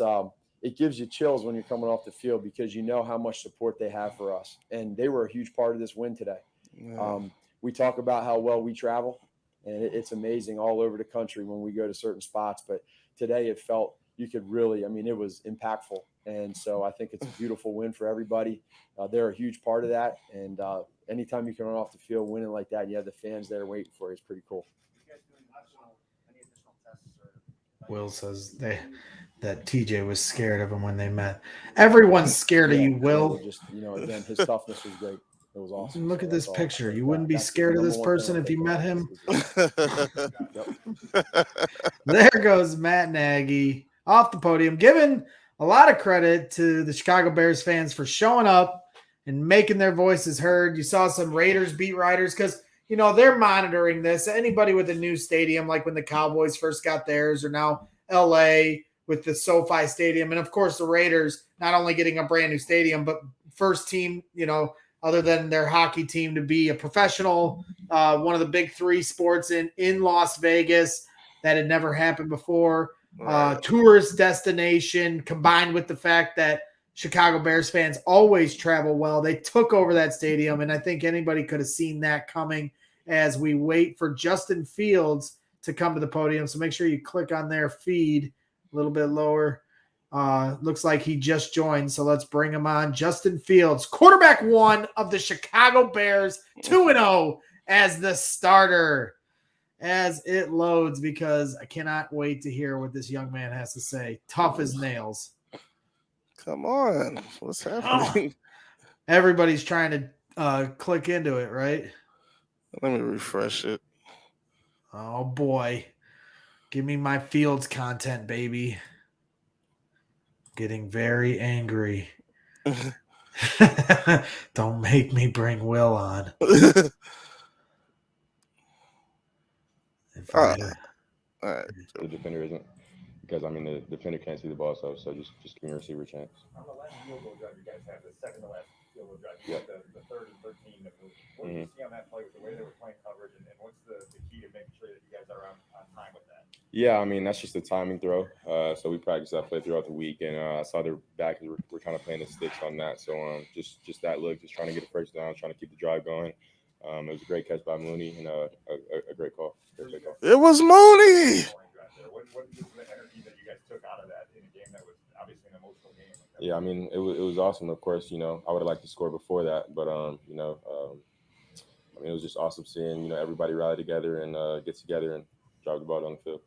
S9: it gives you chills when you're coming off the field because you know how much support they have for us, and they were a huge part of this win today. Yeah. We talk about how well we travel, and it's amazing all over the country when we go to certain spots, but today it felt you could really, it was impactful. And so I think it's a beautiful win for everybody. They're a huge part of that. And anytime you can run off the field winning like that, and you have the fans there waiting for you, it's pretty cool.
S1: Will says that TJ was scared of him when they met. Everyone's scared of you, Will.
S9: Just, again, his toughness was great. It was awesome.
S1: Look at this picture. You wouldn't be scared of this person if you met him. There goes Matt Nagy off the podium, giving a lot of credit to the Chicago Bears fans for showing up and making their voices heard. You saw some Raiders beat writers because, they're monitoring this. Anybody with a new stadium, like when the Cowboys first got theirs, or now LA with the SoFi Stadium. And, of course, the Raiders not only getting a brand new stadium, but first team, other than their hockey team to be a professional, one of the big three sports in Las Vegas. That had never happened before. Tourist destination combined with the fact that Chicago Bears fans always travel well. They took over that stadium, and I think anybody could have seen that coming as we wait for Justin Fields to come to the podium. So make sure you click on their feed a little bit lower. Looks like he just joined, so let's bring him on. Justin Fields, quarterback one of the Chicago Bears, 2-0 as the starter. As it loads, because I cannot wait to hear what this young man has to say. Tough as nails.
S4: Come on. What's happening?
S1: Everybody's trying to click into it, right?
S4: Let me refresh it.
S1: Oh, boy. Give me my Fields content, baby. Getting very angry. Don't make me bring Will on.
S4: All right.
S11: The defender isn't, because the defender can't see the ball, so just give me a receiver chance.
S12: On the last field goal drive you guys had, the second to last
S11: Yeah.
S12: The 3rd and 13 that moved. What did you see on that play with the way they were playing coverage, and what's the key to making sure that you guys are on time with that?
S11: Yeah, I mean, that's just a timing throw. So we practiced that play throughout the week, and I saw their backers were kind of playing the sticks on that. So just that look, just trying to get a first down, trying to keep the drive going. It was a great catch by Mooney and a great call. Great call.
S4: It was Mooney.
S12: What was the energy that you guys took out of that in a game that was obviously an emotional game?
S11: Yeah, I mean, it was awesome. Of course, I would have liked to score before that, but I mean, it was just awesome seeing everybody rally together and get together and drive the ball down the field.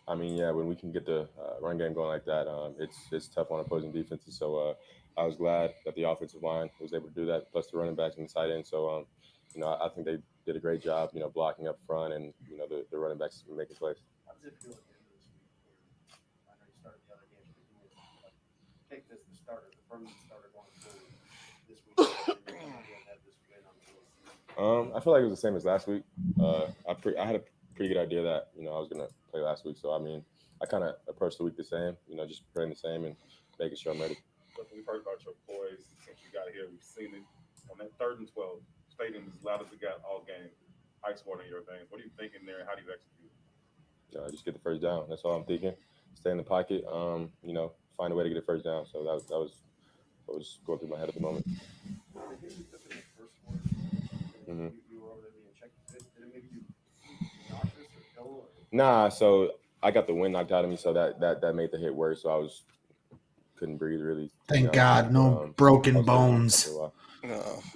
S11: I mean, yeah, when we can get the run game going like that, it's tough on opposing defenses. So I was glad that the offensive line was able to do that, plus the running backs and the tight end. So I think they did a great job, blocking up front, and the running backs making plays.
S7: How does it feel at the end of this week? Where I know you started the other games, but you take this the starter, the permanent starter going forward this week. Have this win on the board.
S11: I feel like it was the same as last week. I had a pretty good idea that I was gonna play last week, so I mean, I kind of approached the week the same, just preparing the same and making sure I'm ready.
S12: Look, we've heard about your poise since you got here. We've seen it on that 3rd and 12. Stadium as loud as it got all game. Ice more than your things. What are you thinking there? How do you execute?
S11: Just get the first down. That's all I'm thinking. Stay in the pocket. Find a way to get a first down. So that was what was going through my head at the moment. Mm-hmm. Nah, so I got the wind knocked out of me, so that made the hit worse. So I couldn't breathe really.
S1: Thank God, no broken bones.
S7: The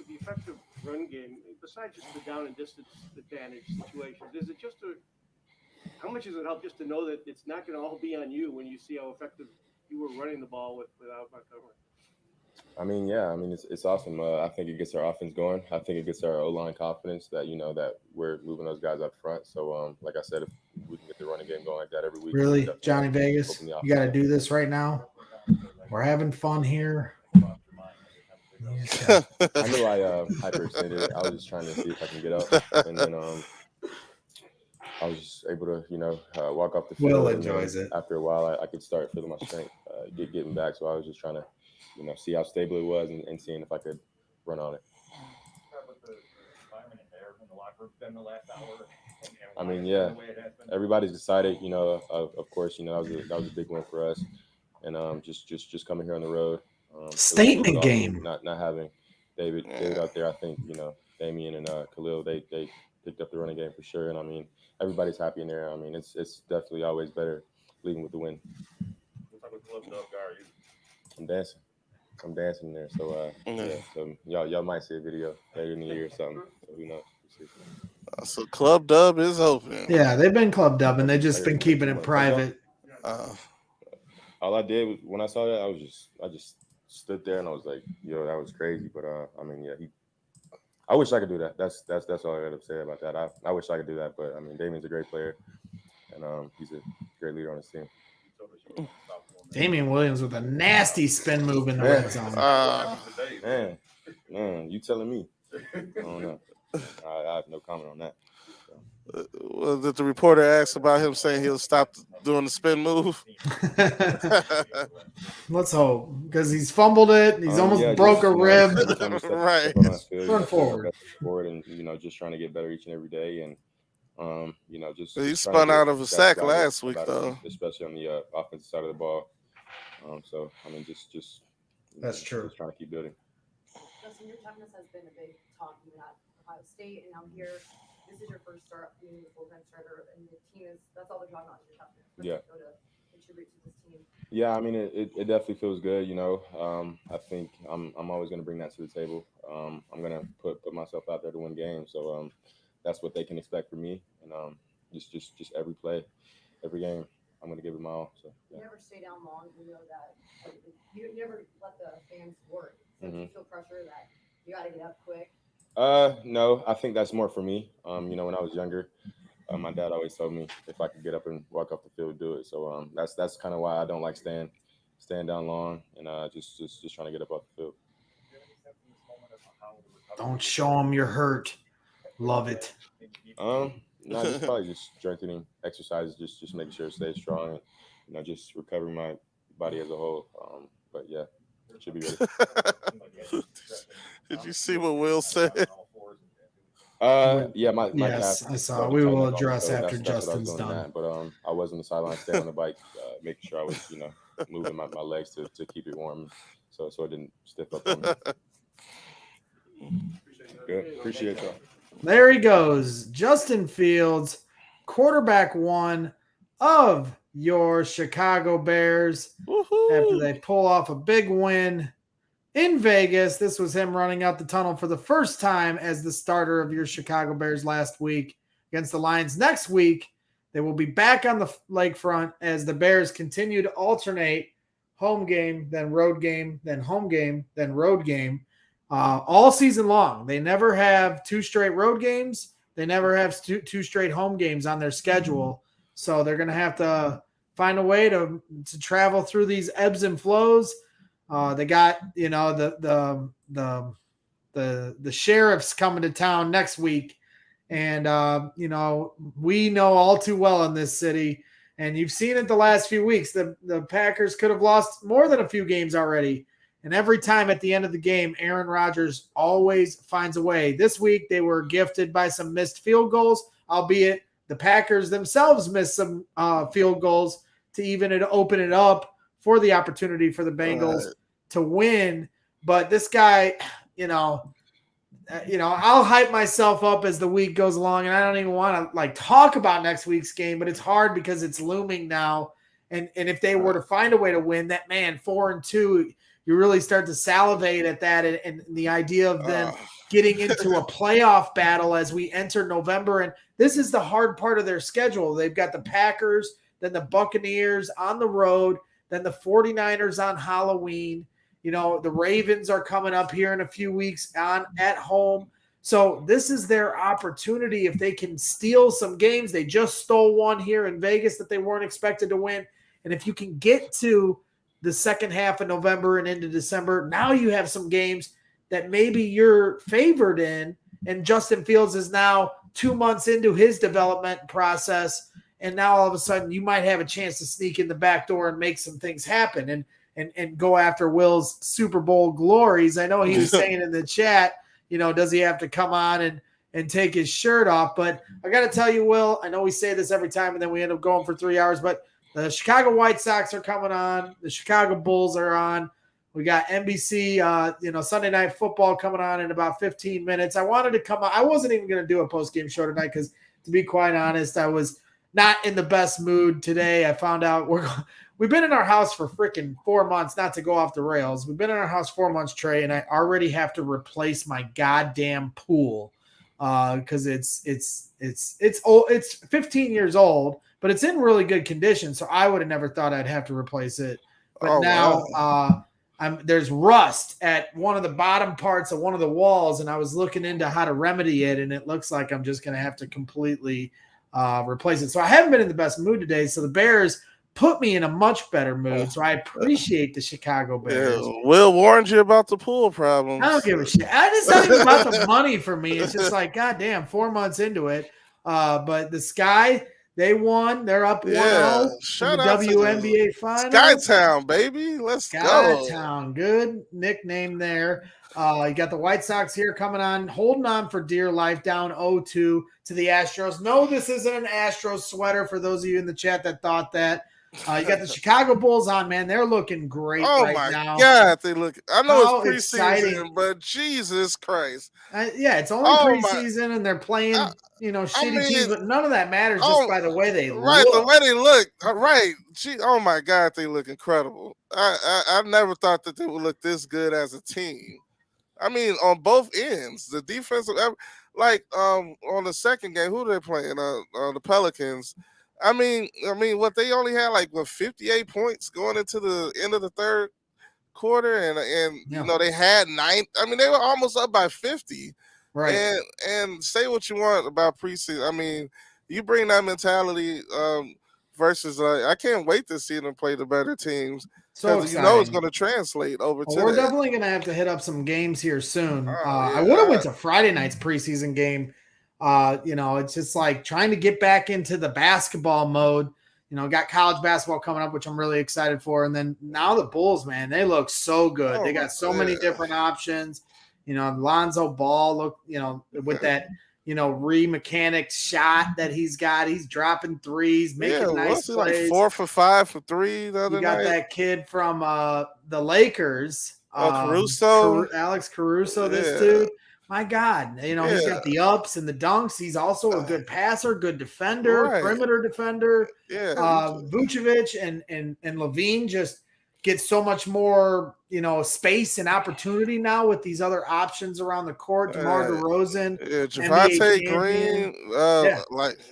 S7: effective run game, besides just the down and distance advantage situations, is it just how much does it help just to know that it's not going to all be on you when you see how effective you were running the ball without Montgomery?
S11: I mean, yeah. I mean, it's awesome. I think it gets our offense going. I think it gets our O-line confidence that that we're moving those guys up front. So, like I said, if we can get the running game going like that every week.
S1: Really, Johnny Vegas, you got to do this right now. We're having fun here.
S11: I knew I hyperextended it. I was just trying to see if I can get up, and then I was just able to walk off the field.
S1: Will enjoys it.
S11: After a while, I could start feeling my strength getting back. So I was just trying to see how stable it was and seeing if I could run on it. I mean, yeah, everybody's excited. Of course, that was a big win for us, and just coming here on the road.
S1: Statement game.
S11: Not having David out there. I think Damien and Kahlil they picked up the running game for sure, and I mean everybody's happy in there. I mean it's definitely always better leading with the win.
S12: What type of club dog guy are you?
S11: I'm dancing there. So so y'all might see a video later in the year or something. So who knows?
S4: So Club Dub is open.
S1: Yeah, they've been club dubbing. They've just been keeping it private.
S11: All I did was when I saw that, I just stood there and I was like, yo, that was crazy. But I mean, yeah, I wish I could do that. That's all I got to say about that. I wish I could do that, but I mean, Damien's a great player, and he's a great leader on his team.
S1: Damien Williams with a nasty spin move in the red zone.
S11: Man, you telling me? I don't know. I have no comment on that.
S4: Well, did the reporter ask about him saying he'll stop doing the spin move?
S1: Let's hope, because he's fumbled it. He's almost broke a rib.
S4: Right.
S1: Run forward.
S11: And just trying to get better each and every day, and just
S4: he spun out of a sack last week though,
S11: especially on the offensive side of the ball. So I mean, just
S1: that's true.
S11: Just trying to keep building.
S5: Justin, your toughness has been a big talk even at Ohio State, and now here. This is your first start being the full-time starter, and the team that's all they're talking about is your toughness.
S11: Yeah.
S5: Go to contribute to this team.
S11: Yeah, I mean, it definitely feels good. I think I'm always going to bring that to the table. I'm going to put myself out there to win games. So that's what they can expect from me. And just every play, every game, I'm going to give it my all. So yeah.
S5: You never stay down long. You know that you never let the fans work. So you feel pressure that you got to get up quick.
S11: No, I think that's more for me. When I was younger, my dad always told me if I could get up and walk off the field, do it. So that's kind of why I don't like staying down long and just trying to get up off the field.
S1: Don't show them you're hurt. Love it.
S11: No, just probably just strengthening exercises, just making sure it stays strong, and just recovering my body as a whole. But yeah, should be ready.
S4: Did you see what Will said?
S11: Yeah, my
S1: Yes,
S11: calf.
S1: I saw.
S11: started
S1: We
S11: tightening
S1: will
S11: up on me,
S1: address
S11: so
S1: after
S11: that's what I was
S1: Justin's
S11: doing in
S1: done.
S11: that. But I was on the sideline, staying on the bike, making sure I was, moving my legs to keep it warm, so it didn't stiff up on me.
S12: Good. Appreciate y'all.
S1: There he goes. Justin Fields, quarterback one of your Chicago Bears. After they pull off a big win in Vegas. This was him running out the tunnel for the first time as the starter of your Chicago Bears last week against the Lions. Next week, they will be back on the lakefront as the Bears continue to alternate home game, then road game, then home game, then road game. All season long. They never have 2 straight road games. They never have two straight home games on their schedule. So they're going to have to find a way to travel through these ebbs and flows. They got, the sheriffs coming to town next week. And, we know all too well in this city. And you've seen it the last few weeks. The Packers could have lost more than a few games already. And every time at the end of the game, Aaron Rodgers always finds a way. This week, they were gifted by some missed field goals, albeit the Packers themselves missed some field goals to even open it up for the opportunity for the Bengals to win. But this guy, I'll hype myself up as the week goes along, and I don't even want to talk about next week's game, but it's hard because it's looming now. And if they were to find a way to win, that 4-2, you really start to salivate at that and the idea of them getting into a playoff battle as we enter November. And this is the hard part of their schedule. They've got the Packers, then the Buccaneers on the road, then the 49ers on Halloween. The Ravens are coming up here in a few weeks at home. So this is their opportunity if they can steal some games. They just stole one here in Vegas that they weren't expected to win. And if you can get to the second half of November and into December, now you have some games that maybe you're favored in. And Justin Fields is now 2 months into his development process. And now all of a sudden you might have a chance to sneak in the back door and make some things happen and go after Will's Super Bowl glories. I know he was saying in the chat, does he have to come on and take his shirt off? But I got to tell you, Will, I know we say this every time and then we end up going for 3 hours, but the Chicago White Sox are coming on. The Chicago Bulls are on. We got NBC, Sunday Night Football coming on in about 15 minutes. I wanted to come on. I wasn't even going to do a post-game show tonight because, to be quite honest, I was not in the best mood today. I found out we've been in our house for freaking 4 months, not to go off the rails. We've been in our house 4 months, Trey, and I already have to replace my goddamn pool because it's old. It's 15 years old, but it's in really good condition. So I would have never thought I'd have to replace it. But there's rust at one of the bottom parts of one of the walls, and I was looking into how to remedy it, and it looks like I'm just going to have to completely replace it. So I haven't been in the best mood today. So the Bears put me in a much better mood. So I appreciate the Chicago Bears.
S4: Yeah, Will warned you about the pool problems.
S1: I don't give a shit. It's not even about the money for me. It's just like, goddamn, 4 months into it. But the Sky, they won. They're up 1-0 in the WNBA Finals.
S4: Skytown, baby. Let's go.
S1: Skytown. Good nickname there. You got the White Sox here coming on, holding on for dear life, down 0-2 to the Astros. No, this isn't an Astros sweater for those of you in the chat that thought that. You got the Chicago Bulls on, man. They're looking great now.
S4: Oh, my God. They look – I know it's preseason,
S1: exciting.
S4: but Jesus Christ.
S1: It's only preseason, and they're playing, shitty teams, but none of that matters just by the way they look.
S4: Right, the way they look. Right. Oh, my God, they look incredible. I never thought that they would look this good as a team. I mean, on both ends. The defensive – on the second game, who are they playing? The Pelicans – I mean, what they only had 58 points going into the end of the third quarter, and they had 9. I mean, they were almost up by 50.
S1: Right.
S4: And say what you want about preseason. I mean, you bring that mentality versus I can't wait to see them play the better teams.
S1: So
S4: it's going to translate over to.
S1: We're definitely going to have to hit up some games here soon. I would have went to Friday night's preseason game. It's just like trying to get back into the basketball mode. got college basketball coming up, which I'm really excited for. And then now the Bulls, man, they look so good. They got so many different options. Lonzo Ball, look, with that, re-mechanic shot that he's got. He's dropping threes, making nice plays.
S4: Like 4 for 5 for 3 the other
S1: night. You got that kid from the Lakers.
S4: Caruso.
S1: Alex Caruso, this dude. My God, he's got the ups and the dunks. He's also a good passer, good defender, perimeter defender. Vucevic and Levine just get so much more, space and opportunity now with these other options around the court. DeMar DeRozan,
S4: Javonte Green,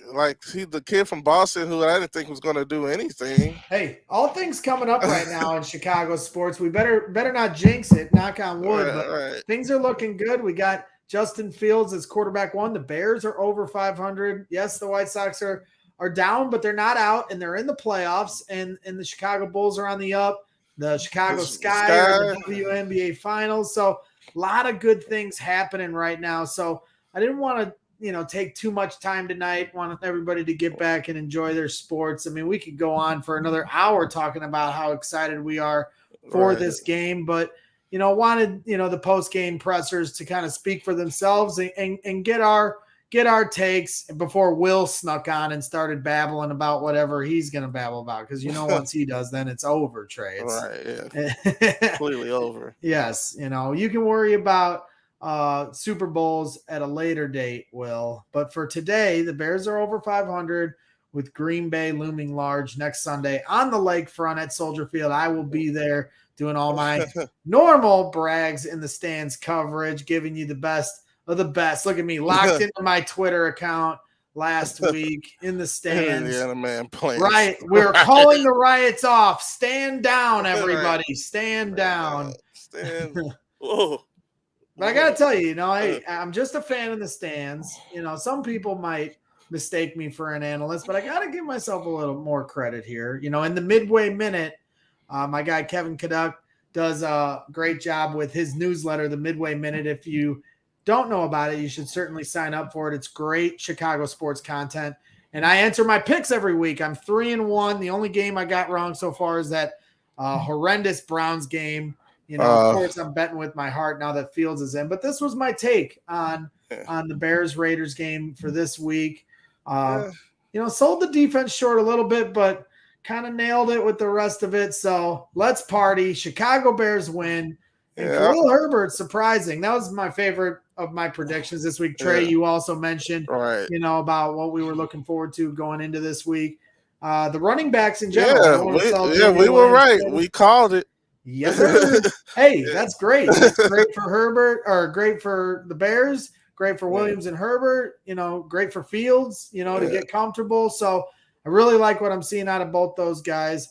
S4: like he's the kid from Boston who I didn't think was going to do anything.
S1: Hey, all things coming up right now in Chicago sports. We better not jinx it. Knock on wood, but things are looking good. We got Justin Fields as quarterback 1. The Bears are over 500. Yes, the White Sox are down, but they're not out, and they're in the playoffs. And the Chicago Bulls are on the up. The Chicago Sky are in the WNBA Finals. So a lot of good things happening right now. So I didn't want to, take too much time tonight. Want everybody to get back and enjoy their sports. I mean, we could go on for another hour talking about how excited we are for this game, but wanted, the post-game pressers to kind of speak for themselves and get our takes before Will snuck on and started babbling about whatever he's going to babble about. Because, once he does, then it's over, Trey.
S4: Completely over.
S1: Yes. You can worry about Super Bowls at a later date, Will. But for today, the Bears are over 500 with Green Bay looming large next Sunday on the lakefront at Soldier Field. I will be there doing all my normal brags in the stands coverage, giving you the best of the best. Look at me, locked into my Twitter account last week in the stands.
S4: Yeah, the man playing.
S1: Right. We're calling the riots off. Stand down, everybody. Stand down.
S4: Stand. Whoa.
S1: But I got to tell you, I'm just a fan in the stands. Some people might mistake me for an analyst, but I got to give myself a little more credit here. In the midway minute, my guy Kevin Kaduck does a great job with his newsletter, the Midway Minute. If you don't know about it, you should certainly sign up for it. It's great Chicago sports content. And I answer my picks every week. I'm 3-1. The only game I got wrong so far is that horrendous Browns game. Of course, I'm betting with my heart now that Fields is in. But this was my take on the Bears-Raiders game for this week. Sold the defense short a little bit, but kind of nailed it with the rest of it. So let's party. Chicago Bears win. And Khalil Herbert, surprising. That was my favorite of my predictions this week. Trey, you also mentioned, about what we were looking forward to going into this week. The running backs in general.
S4: We were right. We called it.
S1: Yes, sir. Hey, that's great. That's great for Herbert, or great for the Bears, great for Williams and Herbert, great for Fields, to get comfortable. So I really like what I'm seeing out of both those guys.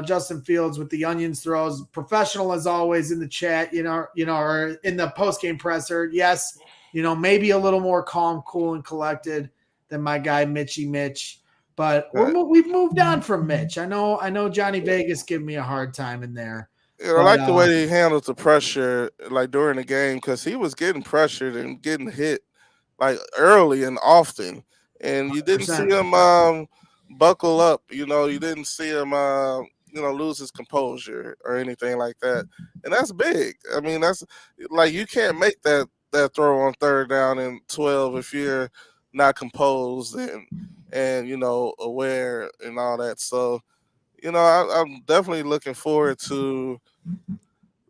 S1: Justin Fields with the onions throws, professional as always in the chat, or in the post-game presser. Yes, maybe a little more calm, cool, and collected than my guy Mitchie Mitch. But we've moved on from Mitch. I know Johnny Vegas gave me a hard time in there.
S4: I like the way he handled the pressure, like during the game, because he was getting pressured and getting hit like early and often, and you didn't 100%. See him buckle up. You didn't see him lose his composure or anything like that, and that's big. I mean, that's like you can't make that throw on 3rd down and 12 if you're not composed and aware and all that. So I'm definitely looking forward to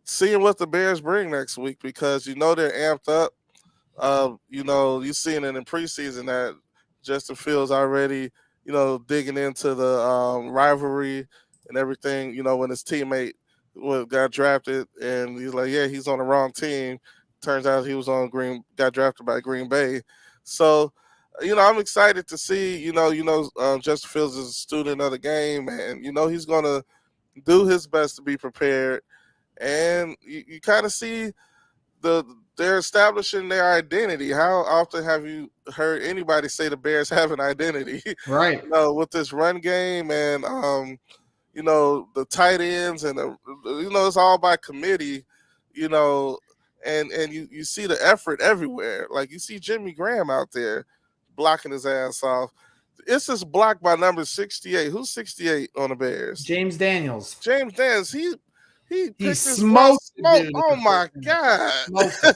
S4: seeing what the Bears bring next week, because they're amped up. You've seen it in preseason that Justin Fields already digging into the rivalry and everything. When his teammate got drafted and he's like, he's on the wrong team. Turns out he was got drafted by Green Bay. So I'm excited to see, Justin Fields is a student of the game, and, he's going to do his best to be prepared. And you kind of see they're establishing their identity. How often have you heard anybody say the Bears have an identity?
S1: Right.
S4: With this run game and, the tight ends and, it's all by committee, and you see the effort everywhere. Like you see Jimmy Graham out there blocking his ass off. It's this block by number 68. Who's 68 on the Bears?
S1: James Daniels.
S4: James Daniels. He picked this
S1: smoked
S4: one smoke.
S1: the dude
S4: Oh my God.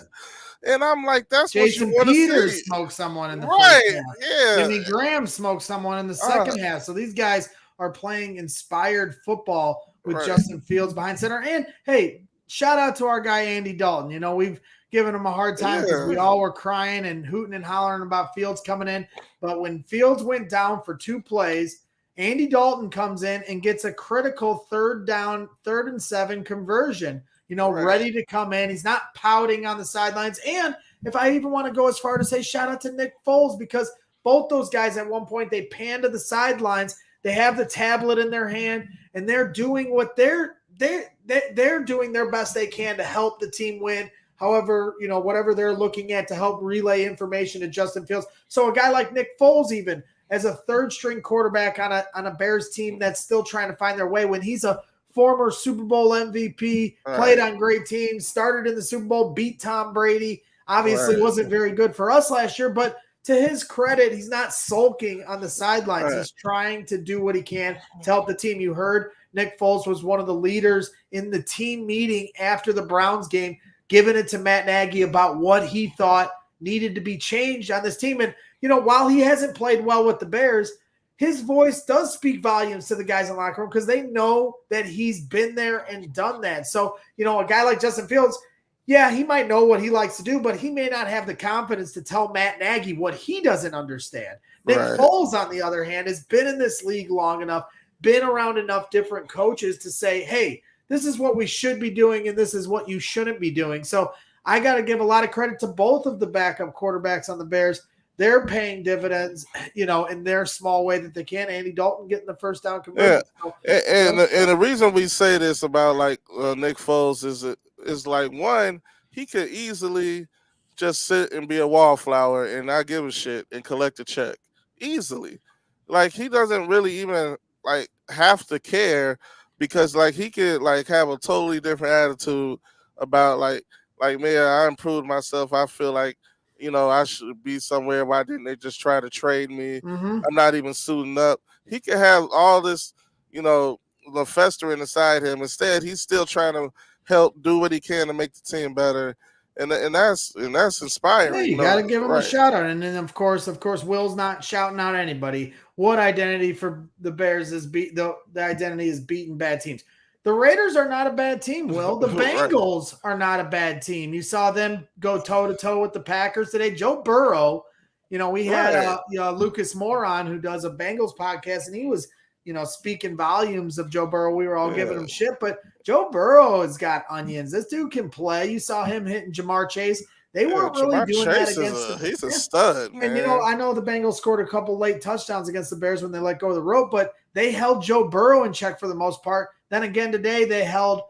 S4: And I'm like, that's
S1: Jason
S4: what you want to
S1: Peters
S4: see.
S1: smoked someone in the
S4: right,
S1: first half.
S4: yeah.
S1: Jimmy Graham smoked someone in the second half. So these guys are playing inspired football with Justin Fields behind center. And hey, shout out to our guy Andy Dalton. You know, we've given him a hard time because we all were crying and hooting and hollering about Fields coming in. But when Fields went down for 2 plays, Andy Dalton comes in and gets a critical 3rd and 7 conversion. You know, ready to come in. He's not pouting on the sidelines. And if I even want to go as far to say shout out to Nick Foles, because both those guys at one point, they pan to the sidelines. They have the tablet in their hand, and they're doing what they're doing their best they can to help the team win. However, you know, whatever they're looking at to help relay information to Justin Fields. So a guy like Nick Foles, even as a 3rd-string quarterback on a Bears team that's still trying to find their way, when he's a former Super Bowl MVP, played on great teams, started in the Super Bowl, beat Tom Brady. Obviously wasn't very good for us last year, but to his credit, he's not sulking on the sidelines. He's trying to do what he can to help the team. You heard Nick Foles was one of the leaders in the team meeting after the Browns game, giving it to Matt Nagy about what he thought needed to be changed on this team. And, you know, while he hasn't played well with the Bears, his voice does speak volumes to the guys in the locker room because they know that he's been there and done that. So, you know, a guy like Justin Fields, yeah, he might know what he likes to do, but he may not have the confidence to tell Matt Nagy what he doesn't understand. Nick Foles, on the other hand, has been in this league long enough, been around enough different coaches to say, hey, this is what we should be doing and this is what you shouldn't be doing. So I got to give a lot of credit to both of the backup quarterbacks on the Bears. They're paying dividends, you know, in their small way that they can. Andy Dalton getting the 1st down conversion.
S4: Yeah, and the reason we say this about like Nick Foles is like, one, he could easily just sit and be a wallflower and not give a shit and collect a check easily. Like he doesn't really even like have to care because like he could like have a totally different attitude about like man, I improved myself. I feel like, you know, I should be somewhere. Why didn't they just try to trade me? I'm not even suiting up. He could have all this, you know, the festering inside him. Instead, he's still trying to help do what he can to make the team better. And that's inspiring.
S1: Yeah, you got to give him a shout out. And then of course, Will's not shouting out anybody. What identity for the Bears is the identity is beating bad teams. The Raiders are not a bad team, Will. The Bengals are not a bad team. You saw them go toe-to-toe with the Packers today. Joe Burrow, you know, we had Lucas Moore on who does a Bengals podcast, and he was, you know, speaking volumes of Joe Burrow. We were all giving him shit, but Joe Burrow has got onions. This dude can play. You saw him hitting Jamar Chase. They weren't really doing that against
S4: he's a stud, man.
S1: And, you know, I know the Bengals scored a couple late touchdowns against the Bears when they let go of the rope, but they held Joe Burrow in check for the most part. Then again today, they held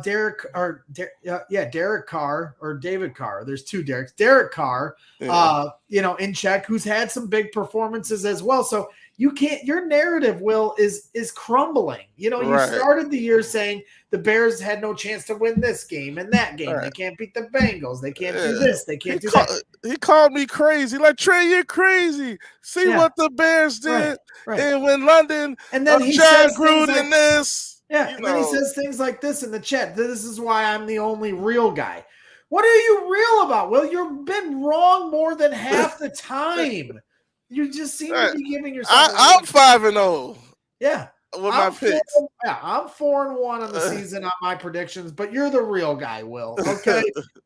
S1: Derek Carr or David Carr. There's 2 Dereks. Derek Carr, you know, in check, who's had some big performances as well. So you can't. Your narrative, Will, is crumbling. You know, you started the year saying the Bears had no chance to win this game and that game. They can't beat the Bengals. They can't do this. They can't do that.
S4: He called me crazy. Like, Trey, you're crazy. See what the Bears did and when London
S1: and then he
S4: John
S1: says
S4: Gruden
S1: like,
S4: this.
S1: Yeah, and then he says things like this in the chat. This is why I'm the only real guy. What are you real about, Will? You've been wrong more than half the time. You just seem to be giving yourself.
S4: I'm 5-0.
S1: Yeah,
S4: with my picks.
S1: I'm 4-1 on the season on my predictions, but you're the real guy, Will. Okay,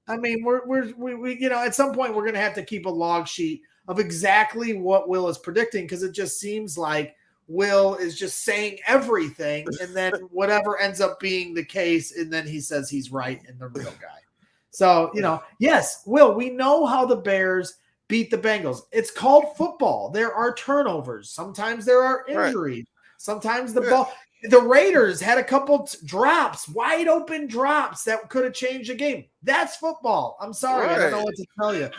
S1: I mean we you know, at some point we're gonna have to keep a log sheet of exactly what Will is predicting because it just seems like Will is just saying everything, and then whatever ends up being the case, and then he says he's right and the real guy. So, you know, yes, Will, we know how the Bears beat the Bengals. It's called football. There are turnovers. Sometimes there are injuries. Sometimes the Raiders had a couple drops, wide open drops that could have changed the game. That's football. I'm sorry. I don't know what to tell you.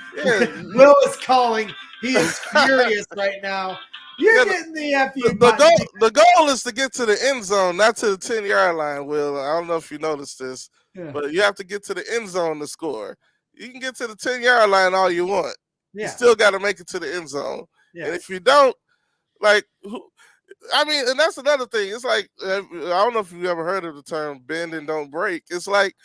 S1: Will is calling. He is furious right now. You're getting the FU.
S4: The goal is to get to the end zone, not to the 10-yard line, Will. I don't know if you noticed this, but you have to get to the end zone to score. You can get to the 10-yard line all you want. You still got to make it to the end zone. And if you don't, Like, I mean, and that's another thing. It's like, I don't know if you've ever heard of the term bend and don't break. It's like,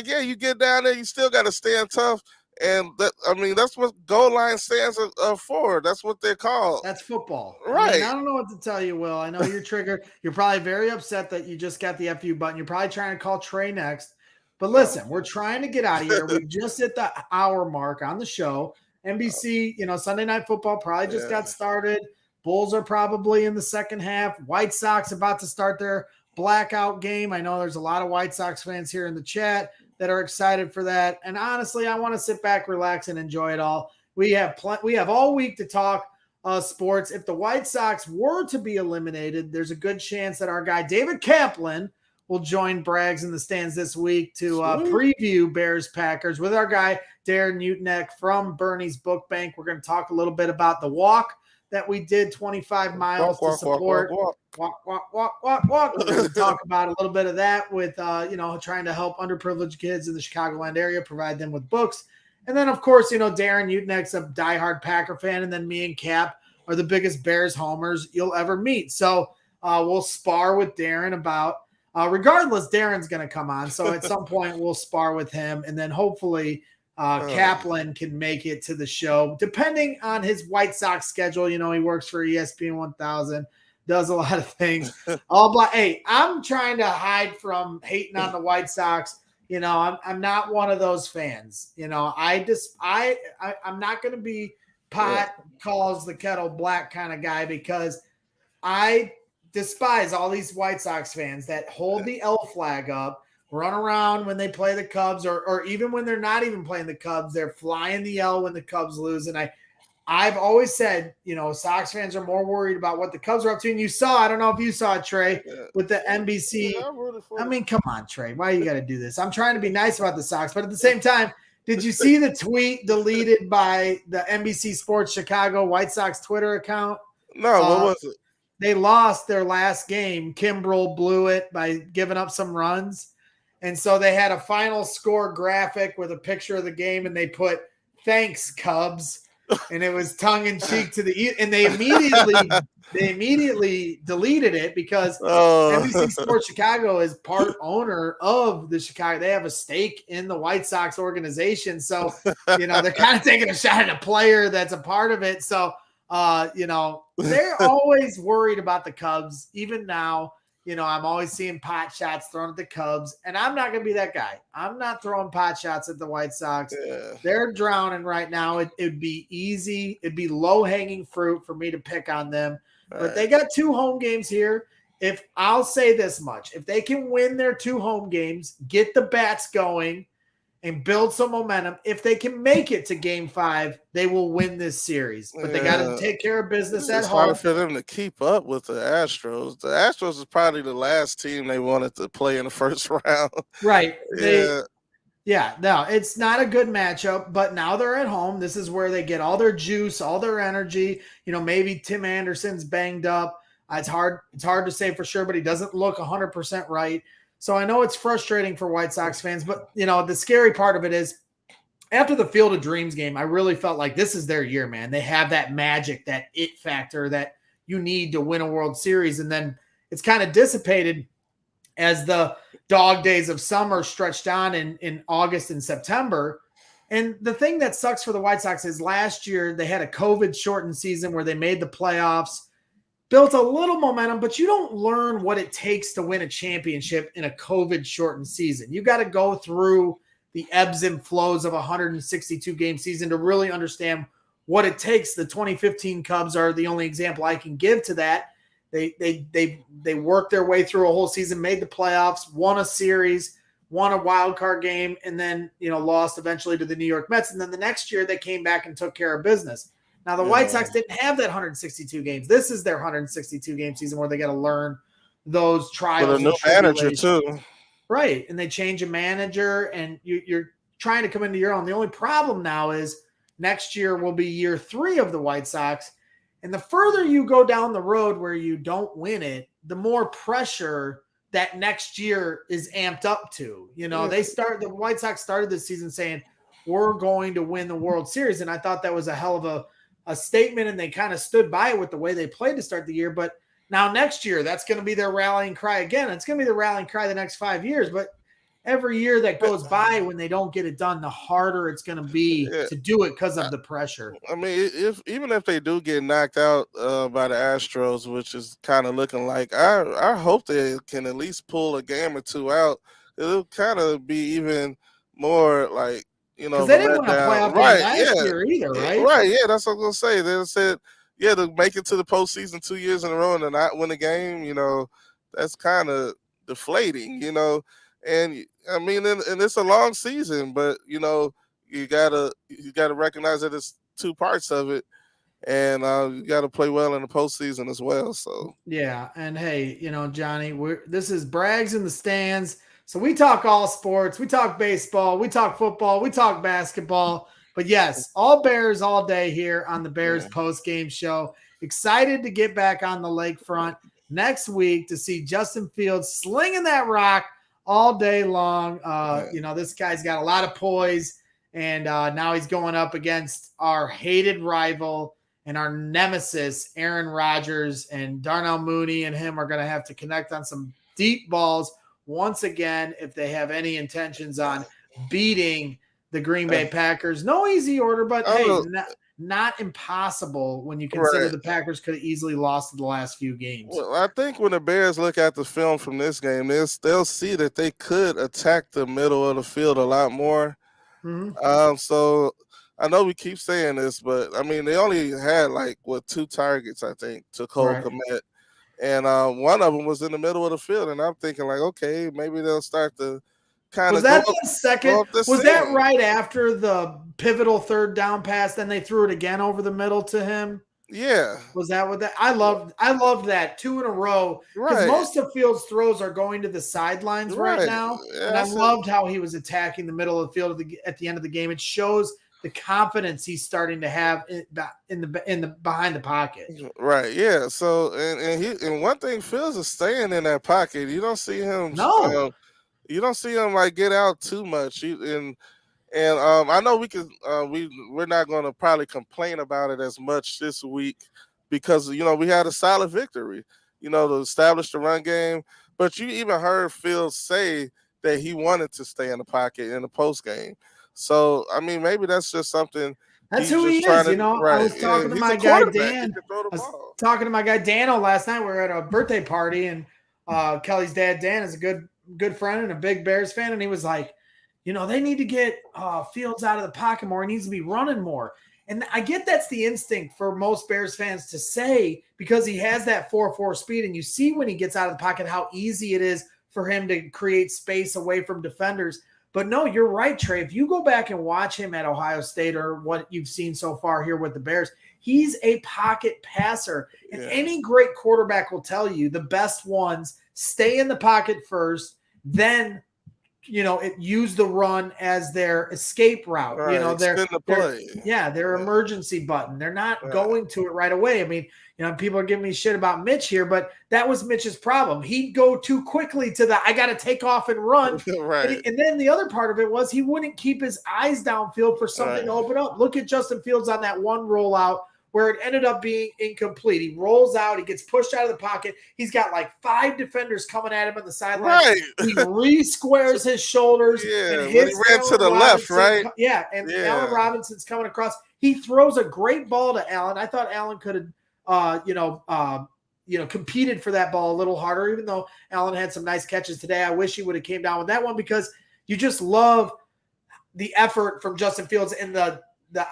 S4: yeah, you get down there, you still got to stand tough. And that's what goal line stands are for. That's what they're called.
S1: That's football.
S4: Right.
S1: I mean, I don't know what to tell you, Will. I know you're triggered. You're probably very upset that you just got the FU button. You're probably trying to call Trey next. But listen, we're trying to get out of here. We just hit the hour mark on the show. NBC, Sunday Night Football probably just got started. Bulls are probably in the second half. White Sox about to start their blackout game. I know there's a lot of White Sox fans here in the chat that are excited for that. And honestly, I want to sit back, relax, and enjoy it all. We have all week to talk sports. If the White Sox were to be eliminated, there's a good chance that our guy David Kaplan will join Braggs in the stands this week to preview Bears-Packers with our guy Darren Utenek from Bernie's Book Bank. We're going to talk a little bit about the walk that we did 25 miles to support. Walk. We're going to talk about a little bit of that with, trying to help underprivileged kids in the Chicagoland area, provide them with books. And then, of course, Darren Utenek's a diehard Packer fan, and then me and Cap are the biggest Bears homers you'll ever meet. So we'll spar with Darren about regardless, Darren's going to come on. So at some point we'll spar with him, and then hopefully Kaplan can make it to the show, depending on his White Sox schedule. He works for ESPN 1000, does a lot of things. Hey, I'm trying to hide from hating on the White Sox. I'm not one of those fans. I'm not going to be pot calls the kettle black kind of guy, because I despise all these White Sox fans that hold the L flag up, run around when they play the Cubs, or even when they're not even playing the Cubs, they're flying the L when the Cubs lose. And I've always said, Sox fans are more worried about what the Cubs are up to. And you saw, I don't know if you saw it, Trey, with the NBC. I mean, come on, Trey. Why you got to do this? I'm trying to be nice about the Sox, but at the same time, did you see the tweet deleted by the NBC Sports Chicago White Sox Twitter account?
S4: No, what was it?
S1: They lost their last game. Kimbrel blew it by giving up some runs. And so they had a final score graphic with a picture of the game, and they put, "Thanks, Cubs." And it was tongue in cheek to and they immediately deleted it because NBC Sports Chicago is part owner of the Chicago. They have a stake in the White Sox organization. So, they're kind of taking a shot at a player that's a part of it. So, they're always worried about the Cubs. Even now, I'm always seeing pot shots thrown at the Cubs, and I'm not going to be that guy. I'm not throwing pot shots at the White Sox. Yeah. They're drowning right now. It'd be easy. It'd be low-hanging fruit for me to pick on them. But they got 2 home games here. I'll say this much. If they can win their 2 home games, get the bats going, and build some momentum, if they can make it to Game 5, they will win this series. But they got to take care of business at home.
S4: It's hard for them to keep up with the Astros. The Astros is probably the last team they wanted to play in the first round.
S1: Right. No, it's not a good matchup, but now they're at home. This is where they get all their juice, all their energy. Maybe Tim Anderson's banged up. It's hard to say for sure, but he doesn't look 100% right. So I know it's frustrating for White Sox fans, but, the scary part of it is after the Field of Dreams game, I really felt like this is their year, man. They have that magic, that it factor that you need to win a World Series. And then it's kind of dissipated as the dog days of summer stretched on in August and September. And the thing that sucks for the White Sox is last year they had a COVID-shortened season where they made the playoffs, built a little momentum, but you don't learn what it takes to win a championship in a COVID-shortened season. You got to go through the ebbs and flows of a 162-game season to really understand what it takes. The 2015 Cubs are the only example I can give to that. They worked their way through a whole season, made the playoffs, won a series, won a wild card game, and then lost eventually to the New York Mets. And then the next year they came back and took care of business. Now, the White Sox didn't have that 162 games. This is their 162-game season where they got to learn those trials.
S4: With a new manager, too.
S1: Right, and they change a manager, and you're trying to come into your own. The only problem now is next year will be year 3 of the White Sox, and the further you go down the road where you don't win it, the more pressure that next year is amped up to. The White Sox started this season saying, we're going to win the World Series, and I thought that was a hell of a a statement, and they kind of stood by it with the way they played to start the year. But now next year, that's going to be their rallying cry again. It's going to be the rallying cry the next 5 years. But every year that goes by when they don't get it done, the harder it's going to be to do it because of the pressure.
S4: I mean, even if they do get knocked out by the Astros, which is kind of looking like, I hope they can at least pull a game or two out. It'll kind of be even more like,
S1: because they didn't win a playoff game last year either, right?
S4: Right, yeah, that's what I'm gonna say. They said, yeah, to make it to the postseason 2 years in a row and to not win a game, that's kind of deflating, And I mean, and it's a long season, but you gotta recognize that it's two parts of it, and you gotta play well in the postseason as well. So
S1: yeah, and hey, Johnny, this is Brags in the Stands. So we talk all sports, we talk baseball, we talk football, we talk basketball. But yes, all Bears all day here on the Bears post-game show. Excited to get back on the lakefront next week to see Justin Fields slinging that rock all day long. This guy's got a lot of poise, and now he's going up against our hated rival and our nemesis, Aaron Rodgers, and Darnell Mooney and him are going to have to connect on some deep balls once again if they have any intentions on beating the Green Bay Packers. No easy order, but not impossible when you consider the Packers could have easily lost the last few games.
S4: Well, I think when the Bears look at the film from this game, they'll see that they could attack the middle of the field a lot more.
S1: Mm-hmm.
S4: So I know we keep saying this, but I mean, they only had 2 targets, I think, to Cole Kmet. And one of them was in the middle of the field. And I'm thinking okay, maybe they'll start to kind of.
S1: Was that the second? Was that right after the pivotal third down pass? Then they threw it again over the middle to him.
S4: Yeah.
S1: Was that what that? I loved that 2 in a row because most of Fields' throws are going to the sidelines right now, and I loved how he was attacking the middle of the field at the end of the game. It shows the confidence he's starting to have in the behind the pocket.
S4: Right. Yeah. So and one thing, Fields is staying in that pocket. You don't see him.
S1: No.
S4: You don't see him get out too much. And I know we're not going to probably complain about it as much this week because we had a solid victory. To establish the run game. But you even heard Fields say that he wanted to stay in the pocket in the post game. So I mean, maybe that's just something.
S1: That's who he is. I was talking to my guy Dan. Talking to my guy Dano last night. We were at a birthday party, and Kelly's dad Dan is a good friend and a big Bears fan, and he was like, they need to get Fields out of the pocket more. He needs to be running more. And I get that's the instinct for most Bears fans to say because he has that 4.4 speed, and you see when he gets out of the pocket how easy it is for him to create space away from defenders. But no, you're right, Trey. If you go back and watch him at Ohio State or what you've seen so far here with the Bears, he's a pocket passer. And any great quarterback will tell you the best ones stay in the pocket first, then use the run as their escape route. Their emergency button. They're not going to it right away. I mean, people are giving me shit about Mitch here, but that was Mitch's problem. He'd go too quickly to I got to take off and run. And then the other part of it was he wouldn't keep his eyes downfield for something to open up. Look at Justin Fields on that one rollout where it ended up being incomplete. He rolls out. He gets pushed out of the pocket. He's got 5 defenders coming at him on the sideline. He re-squares his shoulders.
S4: And he ran to the left, right?
S1: Allen Robinson's coming across. He throws a great ball to Allen. I thought Allen could have, competed for that ball a little harder, even though Allen had some nice catches today. I wish he would have came down with that one because you just love the effort from Justin Fields and the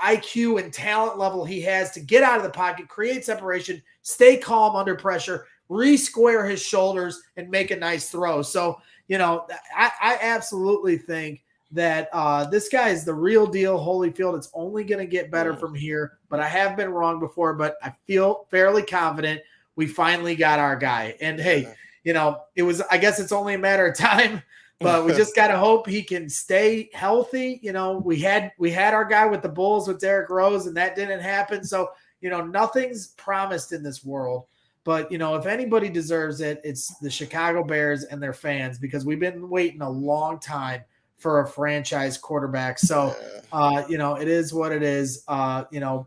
S1: IQ and talent level he has to get out of the pocket, create separation, stay calm under pressure, re-square his shoulders, and make a nice throw. So, I absolutely think that this guy is the real deal, Holyfield. It's only going to get better from here, but I have been wrong before, but I feel fairly confident we finally got our guy. And hey, I guess it's only a matter of time. But we just got to hope he can stay healthy. We had our guy with the Bulls with Derrick Rose, and that didn't happen. So, nothing's promised in this world. But, if anybody deserves it, it's the Chicago Bears and their fans because we've been waiting a long time for a franchise quarterback. So, it is what it is.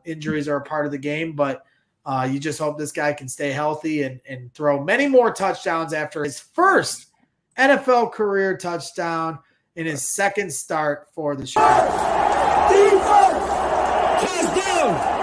S1: Injuries are a part of the game, but you just hope this guy can stay healthy and throw many more touchdowns after his first NFL career touchdown in his second start for the Chicago.
S3: Touchdown!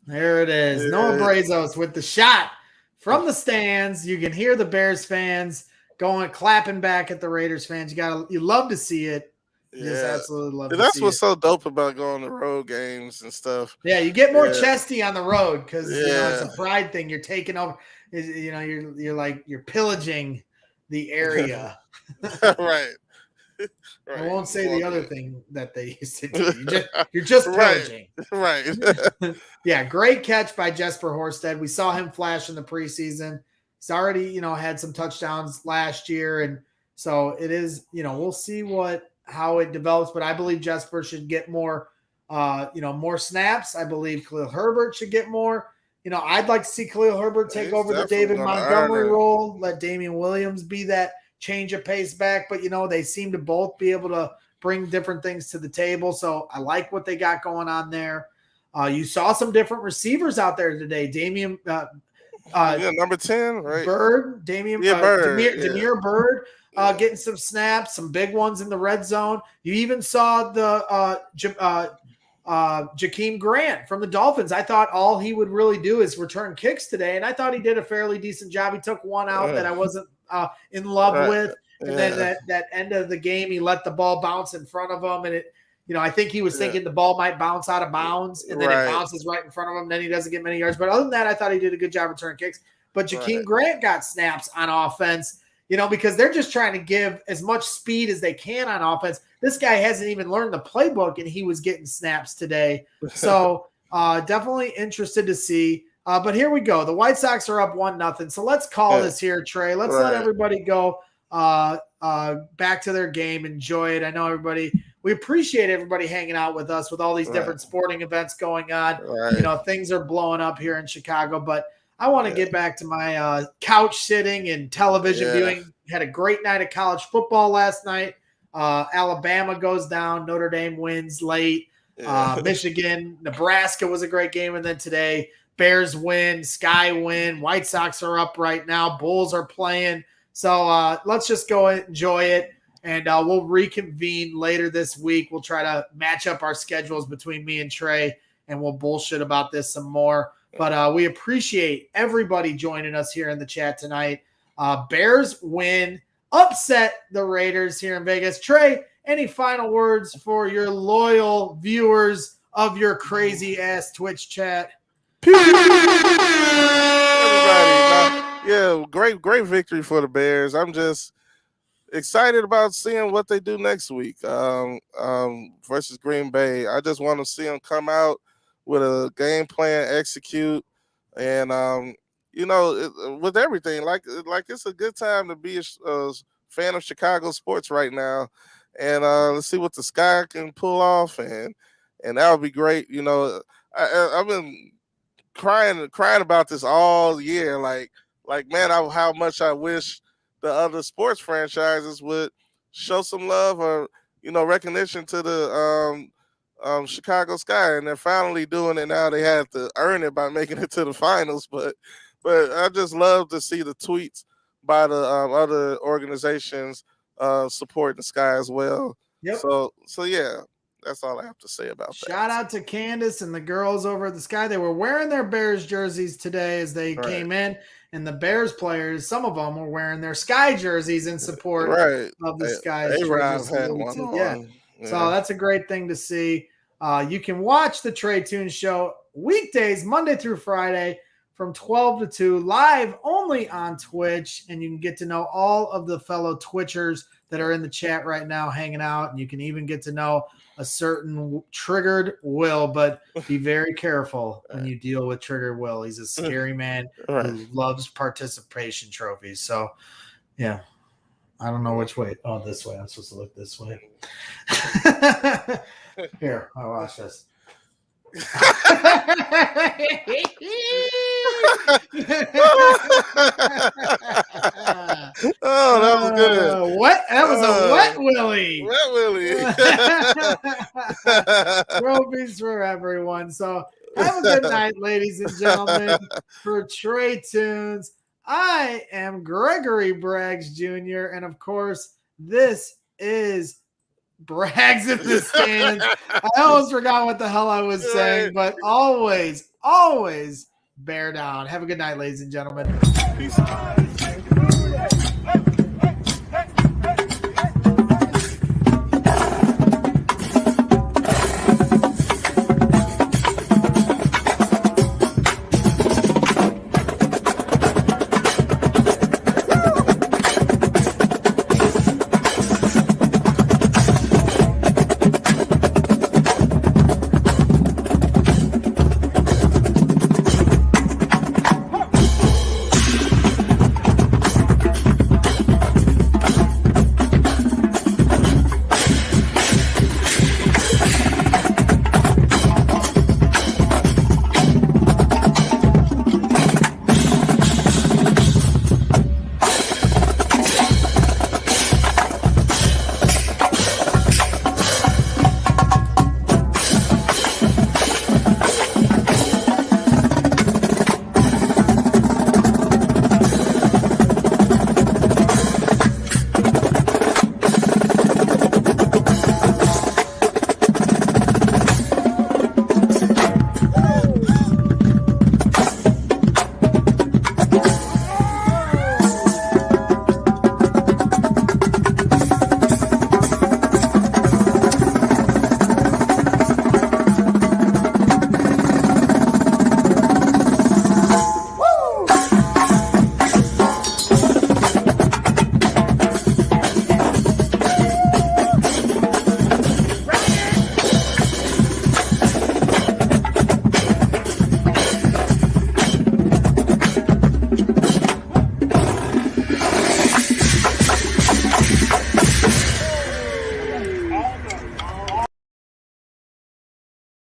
S1: There it is. Noah Brazos with the shot from the stands. You can hear the Bears fans clapping back at the Raiders fans. You love to see it. You just absolutely love to see it.
S4: That's what's so dope about going to road games and stuff.
S1: Yeah, you get more chesty on the road because it's a pride thing. You're taking over. You're pillaging the area.
S4: Right.
S1: I won't say the other thing that they used to do. You're just pillaging.
S4: Right.
S1: Yeah, great catch by Jesper Horsted. We saw him flash in the preseason. He's already, had some touchdowns last year. And so it is, we'll see how it develops. But I believe Jesper should get more snaps. I believe Khalil Herbert should get more. I'd like to see Khalil Herbert take over the David Montgomery role, let Damien Williams be that change of pace back, but they seem to both be able to bring different things to the table. So I like what they got going on there. You saw some different receivers out there today. Damien,
S4: number 10, right?
S1: Bird, Damien, Demir Bird, getting some snaps, some big ones in the red zone. You even saw the Jakeem Grant from the Dolphins. I thought all he would really do is return kicks today, and I thought he did a fairly decent job. He took one out that I wasn't in love with, and then that end of the game, he let the ball bounce in front of him, and it, I think he was thinking the ball might bounce out of bounds, and then it bounces right in front of him. Then he doesn't get many yards. But other than that, I thought he did a good job returning kicks. But Jakeem Grant got snaps on offense, because they're just trying to give as much speed as they can on offense. This guy hasn't even learned the playbook, and he was getting snaps today. So definitely interested to see. But here we go. The White Sox are up 1-0. So let's call this here, Trey. Let's let everybody go back to their game. Enjoy it. I know we appreciate everybody hanging out with us with all these different sporting events going on. Things are blowing up here in Chicago, but I want to get back to my couch sitting and television viewing. Had a great night of college football last night. Alabama goes down. Notre Dame wins late. Michigan, Nebraska was a great game. And then today, Bears win, Sky win. White Sox are up right now. Bulls are playing. So let's just go enjoy it. And we'll reconvene later this week. We'll try to match up our schedules between me and Trey, and we'll bullshit about this some more. But we appreciate everybody joining us here in the chat tonight. Bears win, upset the Raiders here in Vegas. Trey, any final words for your loyal viewers of your crazy-ass Twitch chat?
S4: Everybody, great victory for the Bears. I'm just excited about seeing what they do next week versus Green Bay. I just want to see them come out with a game plan, execute, and with everything. Like it's a good time to be a fan of Chicago sports right now, and let's see what the Sky can pull off, and that would be great. I've been crying about this all year. Like man, how much I wish the other sports franchises would show some love or recognition to the Chicago Sky, and they're finally doing it now. They had to earn it by making it to the finals, but I just love to see the tweets by the other organizations supporting the Sky as well.
S1: Yep.
S4: So yeah, that's all I have to say about that.
S1: Shout out to Candace and the girls over at the Sky. They were wearing their Bears jerseys today as they came in, and the Bears players, some of them were wearing their Sky jerseys in support of the Sky. So that's a great thing to see. You can watch the Trey Tunes Show weekdays, Monday through Friday, from 12 to 2, live only on Twitch, and you can get to know all of the fellow Twitchers that are in the chat right now hanging out, and you can even get to know a certain Triggered Will, but be very careful when you deal with Triggered Will. He's a scary man who loves participation trophies. So, yeah. I don't know which way. Oh, this way. I'm supposed to look this way. Here, I'll watch this.
S4: Oh, that was good.
S1: What? That was a wet willy.
S4: Wet willy.
S1: Trophies for everyone. So have a good night, ladies and gentlemen. For Trey Tunes, I am Gregory Braggs Jr. And of course, this is Braggs in the Stands. I almost forgot what the hell I was saying, but always bear down. Have a good night, ladies and gentlemen.
S4: Peace.